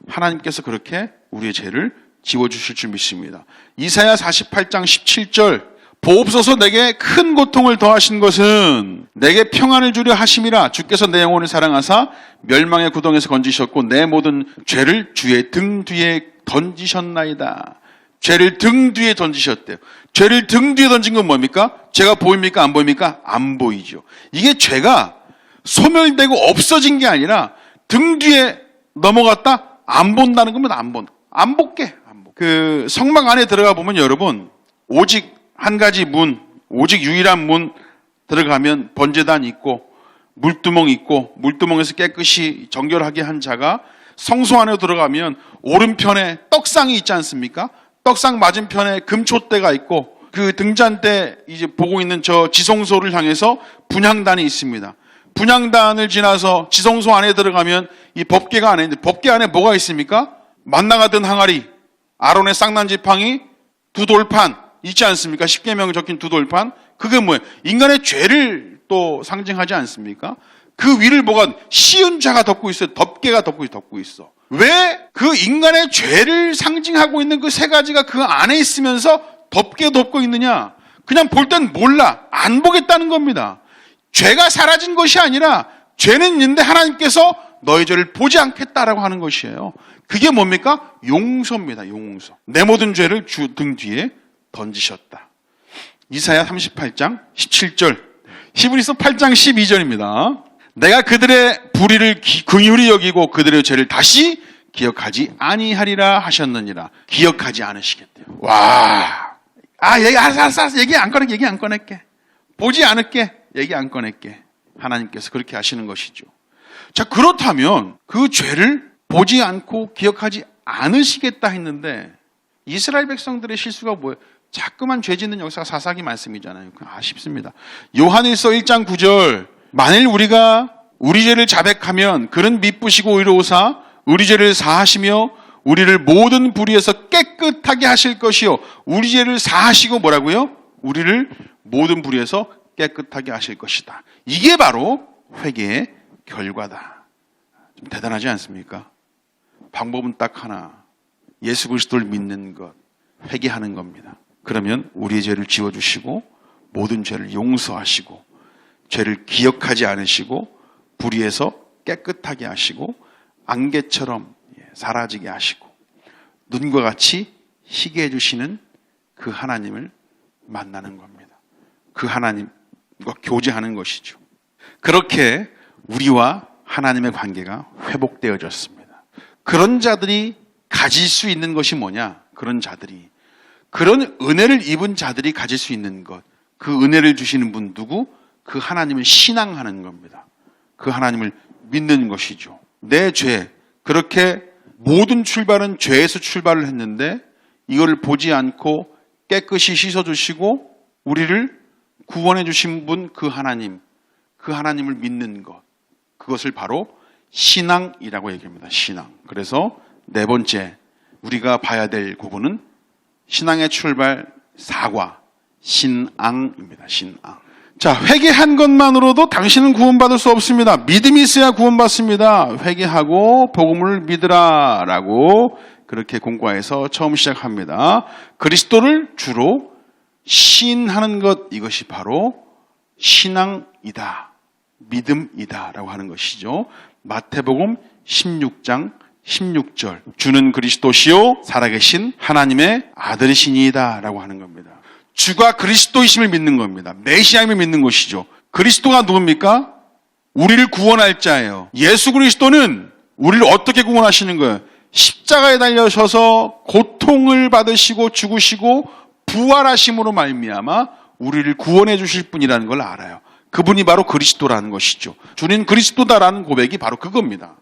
하나님께서 그렇게 우리의 죄를 지워주실 줄 믿습니다. 이사야 48장 17절. 보옵소서 내게 큰 고통을 더하신 것은 내게 평안을 주려 하심이라. 주께서 내 영혼을 사랑하사 멸망의 구덩이에서 건지셨고 내 모든 죄를 주의 등 뒤에 던지셨나이다. 죄를 등 뒤에 던지셨대요. 죄를 등 뒤에 던진 건 뭡니까? 죄가 보입니까? 안 보입니까? 안 보이죠. 이게 죄가 소멸되고 없어진 게 아니라 등 뒤에 넘어갔다? 안 본다는 겁니다. 안 볼게. 그 성막 안에 들어가 보면 여러분, 오직 한 가지 문, 오직 유일한 문 들어가면 번제단 있고 물두멍 있고 물두멍에서 깨끗이 정결하게 한 자가 성소 안에 들어가면 오른편에 떡상이 있지 않습니까? 떡상 맞은편에 금촛대가 있고 그 등잔대 이제 보고 있는 저 지성소를 향해서 분향단이 있습니다. 분향단을 지나서 지성소 안에 들어가면 이 법궤가 안에 있는데 법궤 안에 뭐가 있습니까? 만나가던 항아리, 아론의 쌍난 지팡이, 두 돌판 있지 않습니까? 십계명이 적힌 두 돌판. 그게 뭐예요? 인간의 죄를 또 상징하지 않습니까? 그 위를 뭐가 시은자가 덮고 있어요. 덮개가 덮고 있어. 왜 그 인간의 죄를 상징하고 있는 그 세 가지가 그 안에 있으면서 덮개 덮고 있느냐? 그냥 볼 땐 몰라. 안 보겠다는 겁니다. 죄가 사라진 것이 아니라 죄는 있는데 하나님께서 너의 죄를 보지 않겠다라고 하는 것이에요. 그게 뭡니까? 용서입니다. 용서. 내 모든 죄를 주 등 뒤에 던지셨다. 이사야 38장 17절. 히브리서 8장 12절입니다. 내가 그들의 불의를 긍휼히 여기고 그들의 죄를 다시 기억하지 아니하리라 하셨느니라. 기억하지 않으시겠대요. 와. 알았어. 얘기 안 꺼낼게. 보지 않을게. 얘기 안 꺼낼게. 하나님께서 그렇게 하시는 것이죠. 자, 그렇다면 그 죄를 보지 않고 기억하지 않으시겠다 했는데 이스라엘 백성들의 실수가 뭐예요? 자꾸만 죄 짓는 역사가 사사기 말씀이잖아요. 아쉽습니다. 요한일서 1장 9절. 만일 우리가 우리 죄를 자백하면 그는 미쁘시고 의로우사 우리 죄를 사하시며 우리를 모든 불의에서 깨끗하게 하실 것이요. 우리 죄를 사하시고 뭐라고요? 우리를 모든 불의에서 깨끗하게 하실 것이다. 이게 바로 회개의 결과다. 좀 대단하지 않습니까? 방법은 딱 하나. 예수 그리스도를 믿는 것, 회개하는 겁니다. 그러면 우리의 죄를 지워주시고 모든 죄를 용서하시고 죄를 기억하지 않으시고 불의에서 깨끗하게 하시고 안개처럼 사라지게 하시고 눈과 같이 희게 해주시는 그 하나님을 만나는 겁니다. 그 하나님과 교제하는 것이죠. 그렇게 우리와 하나님의 관계가 회복되어졌습니다. 그런 자들이 가질 수 있는 것이 뭐냐? 그런 자들이, 그런 은혜를 입은 자들이 가질 수 있는 것, 그 은혜를 주시는 분 누구? 그 하나님을 신앙하는 겁니다. 그 하나님을 믿는 것이죠. 내 죄, 그렇게 모든 출발은 죄에서 출발을 했는데 이걸 보지 않고 깨끗이 씻어주시고 우리를 구원해 주신 분 그 하나님, 그 하나님을 믿는 것, 그것을 바로 신앙이라고 얘기합니다. 신앙. 그래서 네 번째 우리가 봐야 될 부분은 신앙의 출발 사과, 신앙입니다. 신앙. 자, 회개한 것만으로도 당신은 구원받을 수 없습니다. 믿음이 있어야 구원받습니다. 회개하고 복음을 믿으라 라고 그렇게 공과에서 처음 시작합니다. 그리스도를 주로 시인하는 것, 이것이 바로 신앙이다, 믿음이다 라고 하는 것이죠. 마태복음 16장 16절, 주는 그리스도시요 살아계신 하나님의 아들이시니이다 라고 하는 겁니다. 주가 그리스도이심을 믿는 겁니다. 메시아임을 믿는 것이죠. 그리스도가 누굽니까? 우리를 구원할 자예요. 예수 그리스도는 우리를 어떻게 구원하시는 거예요? 십자가에 달려셔서 고통을 받으시고 죽으시고 부활하심으로 말미암아 우리를 구원해 주실 분이라는 걸 알아요. 그분이 바로 그리스도라는 것이죠. 주님 그리스도다라는 고백이 바로 그겁니다.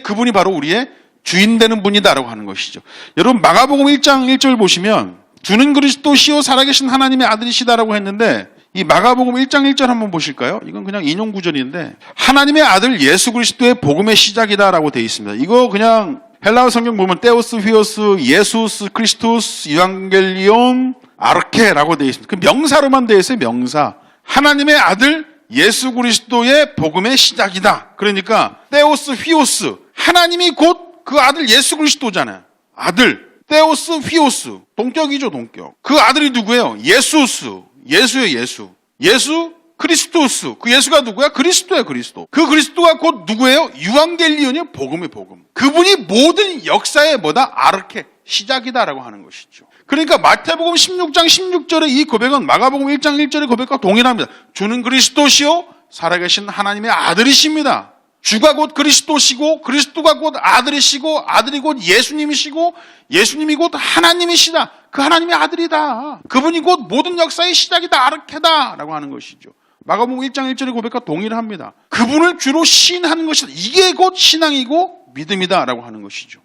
그분이 바로 우리의 주인 되는 분이다라고 하는 것이죠. 여러분 마가복음 1장 1절 보시면 주는 그리스도시요 살아계신 하나님의 아들이시다라고 했는데 이 마가복음 1장 1절 한번 보실까요? 이건 그냥 인용 구절인데 하나님의 아들 예수 그리스도의 복음의 시작이다라고 되어 있습니다. 이거 그냥 헬라어 성경 보면 테오스, 휘오스, 예수스, 크리스토스, 이방겔리온, 아르케라고 되어 있습니다. 그 명사로만 되어 있어요. 명사. 하나님의 아들 예수 그리스도의 복음의 시작이다. 그러니까 테오스, 휘오스, 하나님이 곧 그 아들 예수 그리스도잖아요. 아들, 테오스, 휘오스, 동격이죠, 동격. 그 아들이 누구예요? 예수스, 예수예요, 예수. 예수, 크리스토스. 그 예수가 누구야? 그리스도야, 그리스도. 그 그리스도가 곧 누구예요? 유앙겔리온이요, 복음의 복음. 그분이 모든 역사의 뭐다? 아르케, 시작이다라고 하는 것이죠. 그러니까 마태복음 16장 16절의 이 고백은 마가복음 1장 1절의 고백과 동일합니다. 주는 그리스도시요 살아계신 하나님의 아들이십니다. 주가 곧 그리스도시고 그리스도가 곧 아들이시고 아들이 곧 예수님이시고 예수님이 곧 하나님이시다. 그 하나님의 아들이다. 그분이 곧 모든 역사의 시작이다. 아르케다 라고 하는 것이죠. 마가복음 1장 1절의 고백과 동일합니다. 그분을 주로 시인하는 것이다. 이게 곧 신앙이고 믿음이다 라고 하는 것이죠.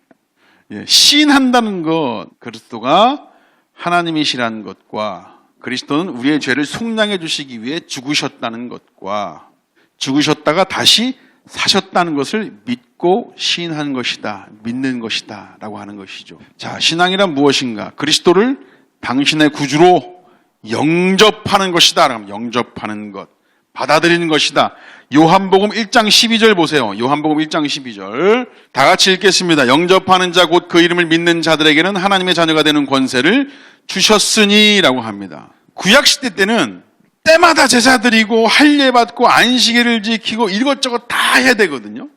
시인한다는 것, 그리스도가 하나님이시라는 것과 그리스도는 우리의 죄를 속량해 주시기 위해 죽으셨다는 것과 죽으셨다가 다시 사셨다는 것을 믿고 시인하는 것이다, 믿는 것이다 라고 하는 것이죠. 자, 신앙이란 무엇인가? 그리스도를 당신의 구주로 영접하는 것이다. 영접하는 것, 받아들이는 것이다. 요한복음 1장 12절 보세요. 요한복음 1장 12절 다 같이 읽겠습니다. 영접하는 자 곧 그 이름을 믿는 자들에게는 하나님의 자녀가 되는 권세를 주셨으니 라고 합니다. 구약시대 때는 때마다 제사 드리고 할례 받고 안식일을 지키고 이것저것 다 해야 되거든요.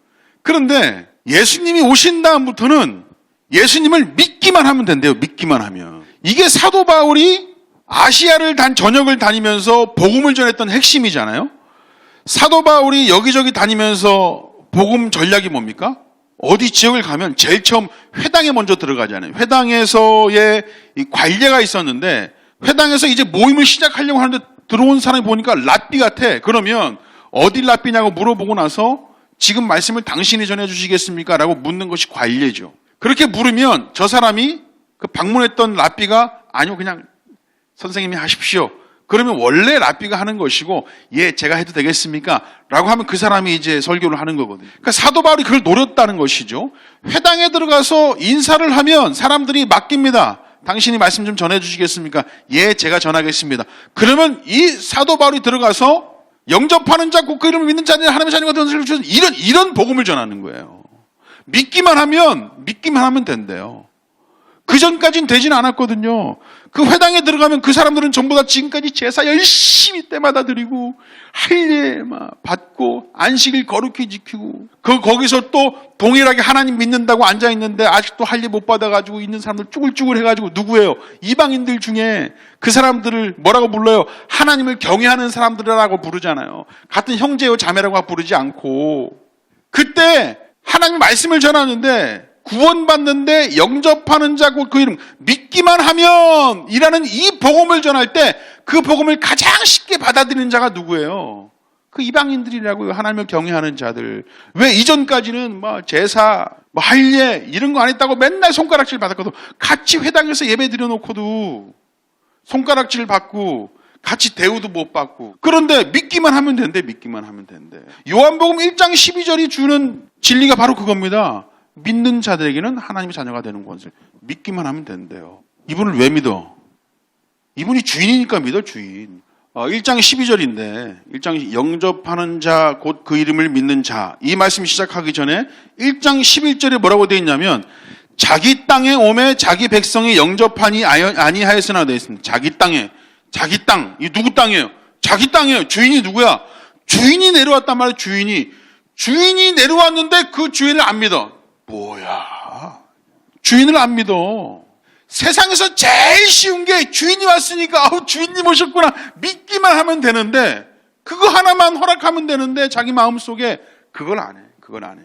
그런데 예수님이 오신 다음부터는 예수님을 믿기만 하면 된대요. 믿기만 하면. 이게 사도 바울이 아시아를 전역을 다니면서 복음을 전했던 핵심이잖아요. 사도 바울이 여기저기 다니면서 복음 전략이 뭡니까? 어디 지역을 가면 제일 처음 회당에 먼저 들어가잖아요. 회당에서의 이 관례가 있었는데 회당에서 이제 모임을 시작하려고 하는데 들어온 사람이 보니까 랍비 같아. 그러면 어디 랍비냐고 물어보고 나서 지금 말씀을 당신이 전해주시겠습니까? 라고 묻는 것이 관례죠. 그렇게 물으면 저 사람이 그 방문했던 랍비가 아니요 그냥 선생님이 하십시오. 그러면 원래 랍비가 하는 것이고 예 제가 해도 되겠습니까? 라고 하면 그 사람이 이제 설교를 하는 거거든요. 그러니까 사도 바울이 그걸 노렸다는 것이죠. 회당에 들어가서 인사를 하면 사람들이 맡깁니다. 당신이 말씀 좀 전해주시겠습니까? 예, 제가 전하겠습니다. 그러면 이 사도 바울이 들어가서 영접하는 자, 곧 그 이름을 믿는 자들이 하나님의 자녀가 되는 것을 주셔서 이런 복음을 전하는 거예요. 믿기만 하면 된대요. 그 전까지는 되진 않았거든요. 그 회당에 들어가면 그 사람들은 전부 다 지금까지 제사 열심히 때마다 드리고 할례 막 받고 안식일 거룩히 지키고 거기서 또 동일하게 하나님 믿는다고 앉아 있는데 아직도 할례 못 받아가지고 있는 사람들 쭈글쭈글 해가지고 누구예요? 이방인들 중에 그 사람들을 뭐라고 불러요? 하나님을 경외하는 사람들이라고 부르잖아요. 같은 형제요 자매라고 부르지 않고. 그때 하나님 말씀을 전하는데 구원받는데 영접하는 자고 그 이름 믿기만 하면 이라는 이 복음을 전할 때 그 복음을 가장 쉽게 받아들이는 자가 누구예요? 그 이방인들이라고요. 하나님을 경외하는 자들. 왜 이전까지는 뭐 제사, 뭐 할례 이런 거 안 했다고 맨날 손가락질 받았거든. 같이 회당에서 예배 드려놓고도 손가락질 받고 같이 대우도 못 받고. 그런데 믿기만 하면 된대. 요한복음 1장 12절이 주는 진리가 바로 그겁니다. 믿는 자들에게는 하나님의 자녀가 되는 것을 믿기만 하면 된대요. 이분을 왜 믿어? 이분이 주인이니까 믿어, 주인. 1장 12절인데 1장 영접하는 자 곧 그 이름을 믿는 자, 이 말씀 시작하기 전에 1장 11절에 뭐라고 되어 있냐면 자기 땅에 오매 자기 백성이 영접하니 아니하였으나 되어 있습니다. 자기 자기 땅. 이 누구 땅이에요? 자기 땅이에요. 주인이 누구야? 주인이 내려왔단 말이에요. 주인이 내려왔는데 그 주인을 안 믿어. 뭐야? 주인을 안 믿어. 세상에서 제일 쉬운 게 주인이 왔으니까 주인님 오셨구나 믿기만 하면 되는데, 그거 하나만 허락하면 되는데 자기 마음속에 그걸 안 해.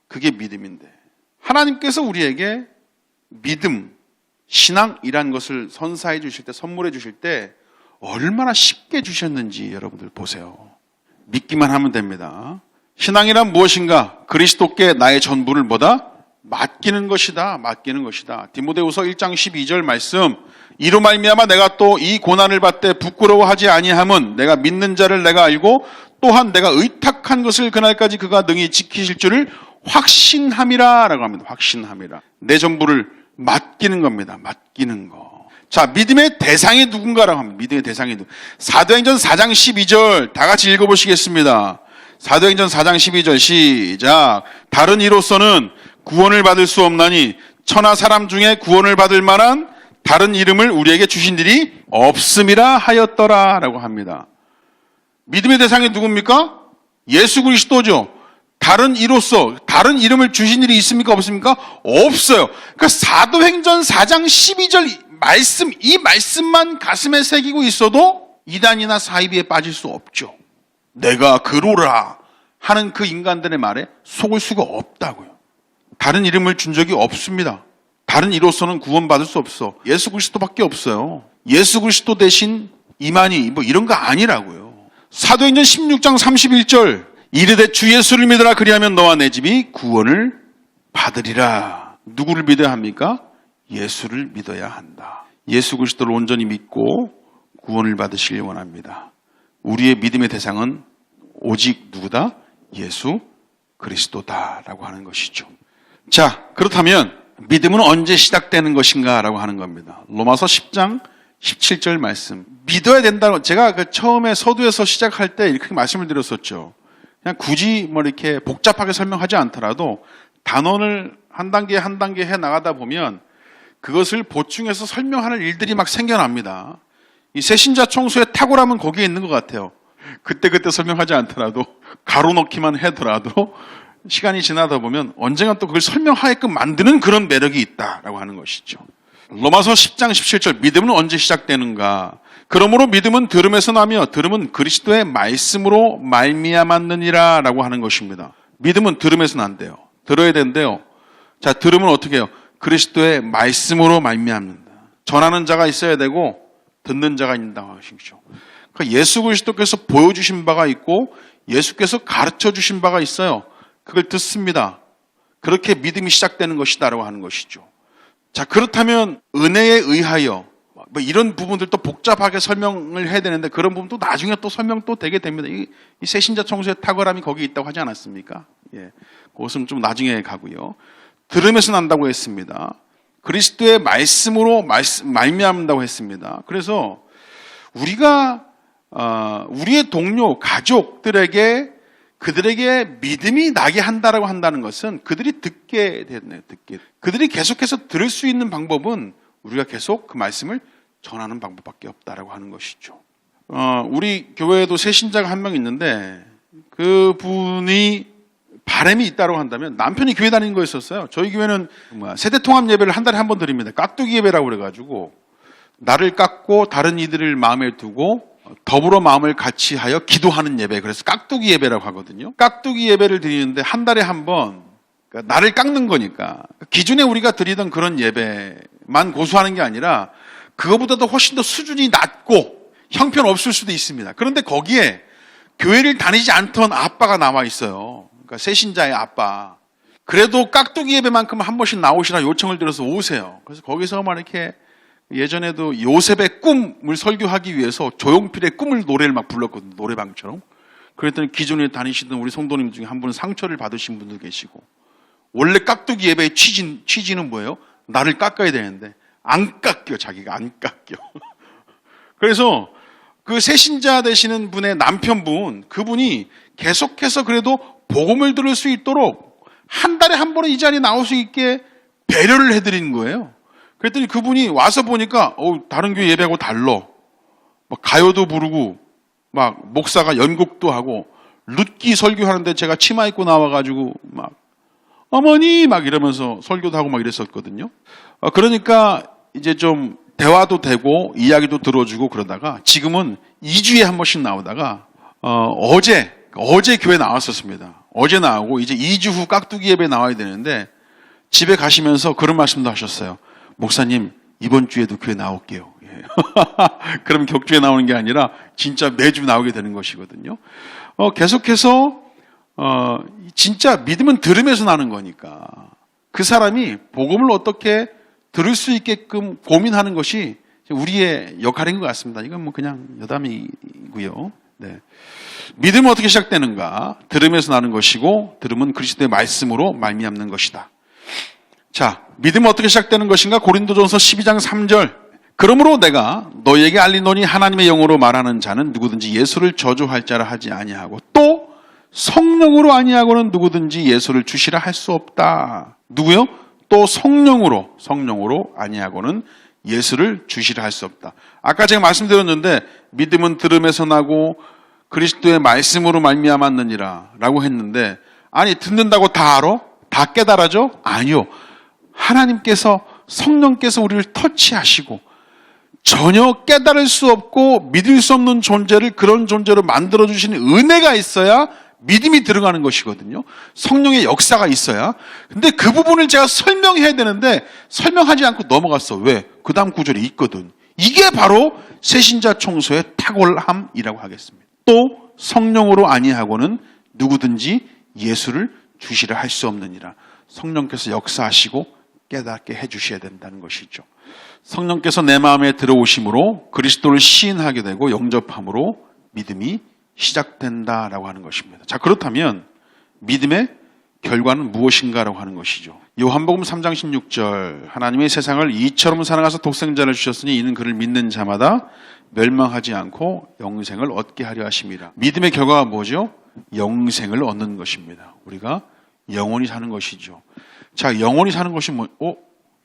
그게 믿음인데, 하나님께서 우리에게 믿음, 신앙이란 것을 선사해 주실 때, 선물해 주실 때 얼마나 쉽게 주셨는지 여러분들 보세요. 믿기만 하면 됩니다. 신앙이란 무엇인가? 그리스도께 나의 전부를 맡기는 것이다. 디모데후서 1장 12절 말씀, 이로 말미암아 내가 또 이 고난을 받되 부끄러워하지 아니함은 내가 믿는 자를 내가 알고 또한 내가 의탁한 것을 그날까지 그가 능히 지키실 줄을 확신함이라 라고 합니다. 확신함이라. 내 전부를 맡기는 겁니다. 맡기는 거. 자, 믿음의 대상이 누군가라고 합니다. 믿음의 대상이 누구? 사도행전 4장 12절 다 같이 읽어보시겠습니다. 사도행전 4장 12절 시작. 다른 이로서는 구원을 받을 수 없나니 천하 사람 중에 구원을 받을 만한 다른 이름을 우리에게 주신 일이 없음이라 하였더라 라고 합니다. 믿음의 대상이 누굽니까? 예수 그리스도죠. 다른 이로서 다른 이름을 주신 일이 있습니까? 없습니까? 없어요. 그러니까 사도행전 4장 12절 말씀, 이 말씀만 가슴에 새기고 있어도 이단이나 사이비에 빠질 수 없죠. 내가 그로라 하는 그 인간들의 말에 속을 수가 없다고요. 다른 이름을 준 적이 없습니다. 다른 이로서는 구원받을 수 없어. 예수 그리스도밖에 없어요. 예수 그리스도 대신 이만희 뭐 이런 거 아니라고요. 사도행전 16장 31절 이르되 주 예수를 믿으라 그리하면 너와 내 집이 구원을 받으리라. 누구를 믿어야 합니까? 예수를 믿어야 한다. 예수 그리스도를 온전히 믿고 구원을 받으시길 원합니다. 우리의 믿음의 대상은 오직 누구다? 예수 그리스도다라고 하는 것이죠. 자, 그렇다면 믿음은 언제 시작되는 것인가 라고 하는 겁니다. 로마서 10장 17절 말씀. 믿어야 된다고 제가 처음에 서두에서 시작할 때 이렇게 말씀을 드렸었죠. 그냥 굳이 뭐 이렇게 복잡하게 설명하지 않더라도 단원을 한 단계 한 단계 해 나가다 보면 그것을 보충해서 설명하는 일들이 막 생겨납니다. 이 새신자 총수의 탁월함은 거기에 있는 것 같아요. 그때 설명하지 않더라도 가로넣기만 하더라도 시간이 지나다 보면 언젠가 또 그걸 설명하게끔 만드는 그런 매력이 있다라고 하는 것이죠. 로마서 10장 17절 믿음은 언제 시작되는가? 그러므로 믿음은 들음에서 나며 들음은 그리스도의 말씀으로 말미암았느니라 라고 하는 것입니다. 믿음은 들음에서 난대요. 들어야 된대요. 자, 들음은 어떻게 해요? 그리스도의 말씀으로 말미암는다. 전하는 자가 있어야 되고 듣는 자가 있는다고 하시죠. 그러니까 예수 그리스도께서 보여주신 바가 있고 예수께서 가르쳐 주신 바가 있어요. 그걸 듣습니다. 그렇게 믿음이 시작되는 것이다라고 하는 것이죠. 자, 그렇다면 은혜에 의하여 뭐 이런 부분들도 복잡하게 설명을 해야 되는데 그런 부분도 나중에 또 설명 또 되게 됩니다. 이 새신자 총수의 탁월함이 거기 있다고 하지 않았습니까? 예, 그것은 좀 나중에 가고요. 들음에서 난다고 했습니다. 그리스도의 말씀으로 말미암는다고 했습니다. 그래서 우리가 우리의 동료, 가족들에게 그들에게 믿음이 나게 한다라고 한다는 것은 그들이 듣게 됐네요. 그들이 계속해서 들을 수 있는 방법은 우리가 계속 그 말씀을 전하는 방법밖에 없다라고 하는 것이죠. 우리 교회에도 새 신자가 한 명 있는데 그분이 바람이 있다고 한다면 남편이 교회 다니는 거였었어요. 저희 교회는 세대 통합 예배를 한 달에 한 번 드립니다. 깍두기 예배라고 그래가지고 나를 깎고 다른 이들을 마음에 두고 더불어 마음을 같이 하여 기도하는 예배, 그래서 깍두기 예배라고 하거든요. 깍두기 예배를 드리는데 한 달에 한 번, 그러니까 나를 깎는 거니까 기존에 우리가 드리던 그런 예배만 고수하는 게 아니라 그거보다도 훨씬 더 수준이 낮고 형편없을 수도 있습니다. 그런데 거기에 교회를 다니지 않던 아빠가 나와 있어요. 그러니까 새신자의 아빠. 그래도 깍두기 예배만큼 한 번씩 나오시라 요청을 드려서 오세요. 그래서 거기서 막 이렇게 예전에도 요셉의 꿈을 설교하기 위해서 조용필의 꿈을 노래를 막 불렀거든요. 노래방처럼. 그랬더니 기존에 다니시던 우리 성도님 중에 한 분은 상처를 받으신 분도 계시고, 원래 깍두기 예배의 취지는 뭐예요? 나를 깎아야 되는데 안 깎여. 자기가 안 깎여. 그래서 그 새신자 되시는 분의 남편분, 그분이 계속해서 그래도 복음을 들을 수 있도록 한 달에 한 번은 이 자리에 나올 수 있게 배려를 해드리는 거예요. 그랬더니 그분이 와서 보니까 다른 교회 예배하고 달라. 막 가요도 부르고 막 목사가 연극도 하고 룻기 설교하는데 제가 치마 입고 나와가지고 막 어머니 막 이러면서 설교도 하고 막 이랬었거든요. 그러니까 이제 좀 대화도 되고 이야기도 들어주고 그러다가 지금은 2주에 한 번씩 나오다가 어제 교회 나왔었습니다. 어제 나오고 이제 2주 후 깍두기 예배 나와야 되는데 집에 가시면서 그런 말씀도 하셨어요. 목사님, 이번 주에도 교회 나올게요. 예. 그럼 격주에 나오는 게 아니라 진짜 매주 나오게 되는 것이거든요. 계속해서 진짜 믿음은 들으면서 나는 거니까 그 사람이 복음을 어떻게 들을 수 있게끔 고민하는 것이 우리의 역할인 것 같습니다. 이건 뭐 그냥 여담이고요. 네. 믿음은 어떻게 시작되는가? 들으면서 나는 것이고, 들음은 그리스도의 말씀으로 말미암는 것이다. 자, 믿음은 어떻게 시작되는 것인가? 고린도전서 12장 3절. 그러므로 내가 너희에게 알리노니 하나님의 영으로 말하는 자는 누구든지 예수를 저주할 자라 하지 아니하고 또 성령으로 아니하고는 누구든지 예수를 주시라 할 수 없다. 누구요? 또 성령으로 아니하고는 예수를 주시라 할 수 없다. 아까 제가 말씀드렸는데 믿음은 들음에서 나고 그리스도의 말씀으로 말미암았느니라 라고 했는데, 아니 듣는다고 다 알아? 다 깨달아져? 아니요. 하나님께서 성령께서 우리를 터치하시고 전혀 깨달을 수 없고 믿을 수 없는 존재를 그런 존재로 만들어주시는 은혜가 있어야 믿음이 들어가는 것이거든요. 성령의 역사가 있어야. 근데 그 부분을 제가 설명해야 되는데 설명하지 않고 넘어갔어. 왜? 그 다음 구절이 있거든. 이게 바로 새신자 총소의 탁월함이라고 하겠습니다. 또 성령으로 아니하고는 누구든지 예수를 주시라 할 수 없느니라. 성령께서 역사하시고 깨닫게 해주셔야 된다는 것이죠. 성령께서 내 마음에 들어오심으로 그리스도를 시인하게 되고 영접함으로 믿음이 시작된다라고 하는 것입니다. 자, 그렇다면 믿음의 결과는 무엇인가라고 하는 것이죠. 요한복음 3장 16절, 하나님의 세상을 이처럼 사랑하사 독생자를 주셨으니 이는 그를 믿는 자마다 멸망하지 않고 영생을 얻게 하려 하심이라. 믿음의 결과가 뭐죠? 영생을 얻는 것입니다. 우리가 영원히 사는 것이죠. 자, 영원히 사는 것이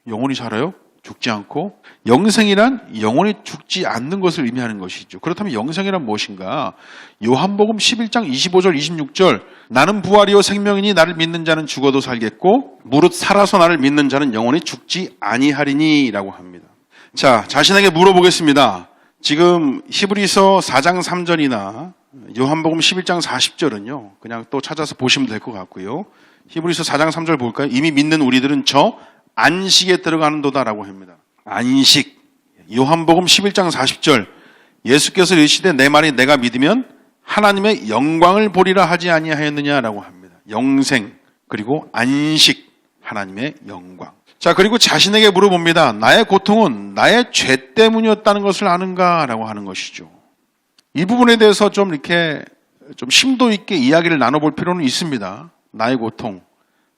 영원히 살아요? 죽지 않고? 영생이란 영원히 죽지 않는 것을 의미하는 것이죠. 그렇다면 영생이란 무엇인가? 요한복음 11장 25절 26절, 나는 부활이요 생명이니 나를 믿는 자는 죽어도 살겠고 무릇 살아서 나를 믿는 자는 영원히 죽지 아니하리니 라고 합니다. 자, 자신에게 물어보겠습니다. 지금 히브리서 4장 3절이나 요한복음 11장 40절은요 그냥 또 찾아서 보시면 될 것 같고요. 히브리서 4장 3절 볼까요? 이미 믿는 우리들은 저 안식에 들어가는도다라고 합니다. 안식. 요한복음 11장 40절, 예수께서 이르시되 내 말이 내가 믿으면 하나님의 영광을 보리라 하지 아니하였느냐라고 합니다. 영생, 그리고 안식, 하나님의 영광. 자, 그리고 자신에게 물어봅니다. 나의 고통은 나의 죄 때문이었다는 것을 아는가라고 하는 것이죠. 이 부분에 대해서 좀 이렇게 좀 심도 있게 이야기를 나눠볼 필요는 있습니다. 나의 고통,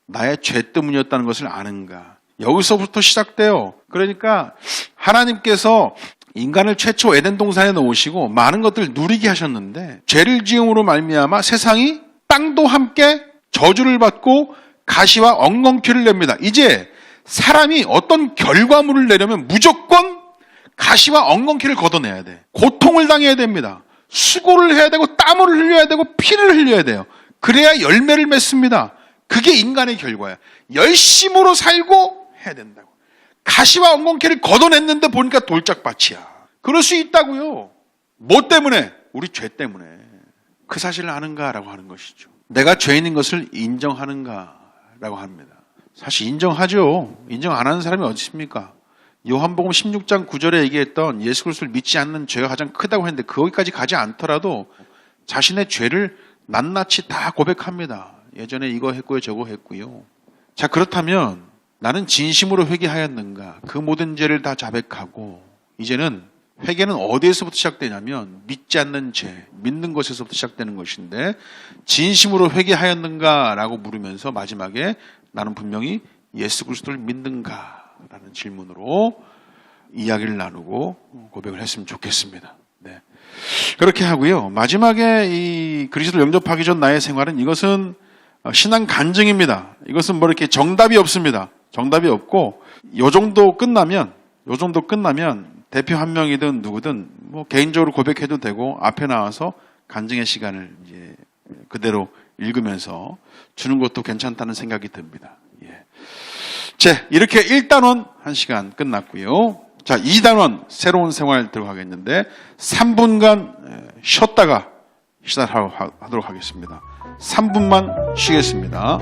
나의 죄 때문이었다는 것을 아는가. 여기서부터 시작돼요. 그러니까 하나님께서 인간을 최초 에덴 동산에 놓으시고 많은 것들을 누리게 하셨는데 죄를 지음으로 말미암아 세상이 딱 땅도 함께 저주를 받고 가시와 엉겅퀴를 냅니다. 이제 사람이 어떤 결과물을 내려면 무조건 가시와 엉겅퀴를 걷어내야 돼. 고통을 당해야 됩니다. 수고를 해야 되고 땀을 흘려야 되고 피를 흘려야 돼요. 그래야 열매를 맺습니다. 그게 인간의 결과야. 열심으로 살고 해야 된다고. 가시와 엉겅퀴를 걷어냈는데 보니까 돌짝밭이야. 그럴 수 있다고요. 뭐 때문에? 우리 죄 때문에. 그 사실을 아는가라고 하는 것이죠. 내가 죄인인 것을 인정하는가라고 합니다. 사실 인정하죠. 인정 안 하는 사람이 어디 있습니까? 요한복음 16장 9절에 얘기했던 예수 그리스도를 믿지 않는 죄가 가장 크다고 했는데 거기까지 가지 않더라도 자신의 죄를 낱낱이 다 고백합니다. 예전에 이거 했고요, 저거 했고요. 자, 그렇다면 나는 진심으로 회개하였는가? 그 모든 죄를 다 자백하고 이제는 회개는 어디에서부터 시작되냐면 믿지 않는 죄, 믿는 것에서부터 시작되는 것인데 진심으로 회개하였는가라고 물으면서 마지막에 나는 분명히 예수 그리스도를 믿는가라는 질문으로 이야기를 나누고 고백을 했으면 좋겠습니다. 네. 그렇게 하고요. 마지막에 이 그리스도를 영접하기 전 나의 생활은 이것은 신앙 간증입니다. 이것은 뭐 이렇게 정답이 없습니다. 정답이 없고 요 정도 끝나면 대표 한 명이든 누구든 뭐 개인적으로 고백해도 되고 앞에 나와서 간증의 시간을 이제 그대로 읽으면서 주는 것도 괜찮다는 생각이 듭니다. 예. 자, 이렇게 1단원 1시간 끝났고요. 자, 2단원 새로운 생활 들어가겠는데 3분간 쉬었다가 시작하도록 하겠습니다. 3분만 쉬겠습니다.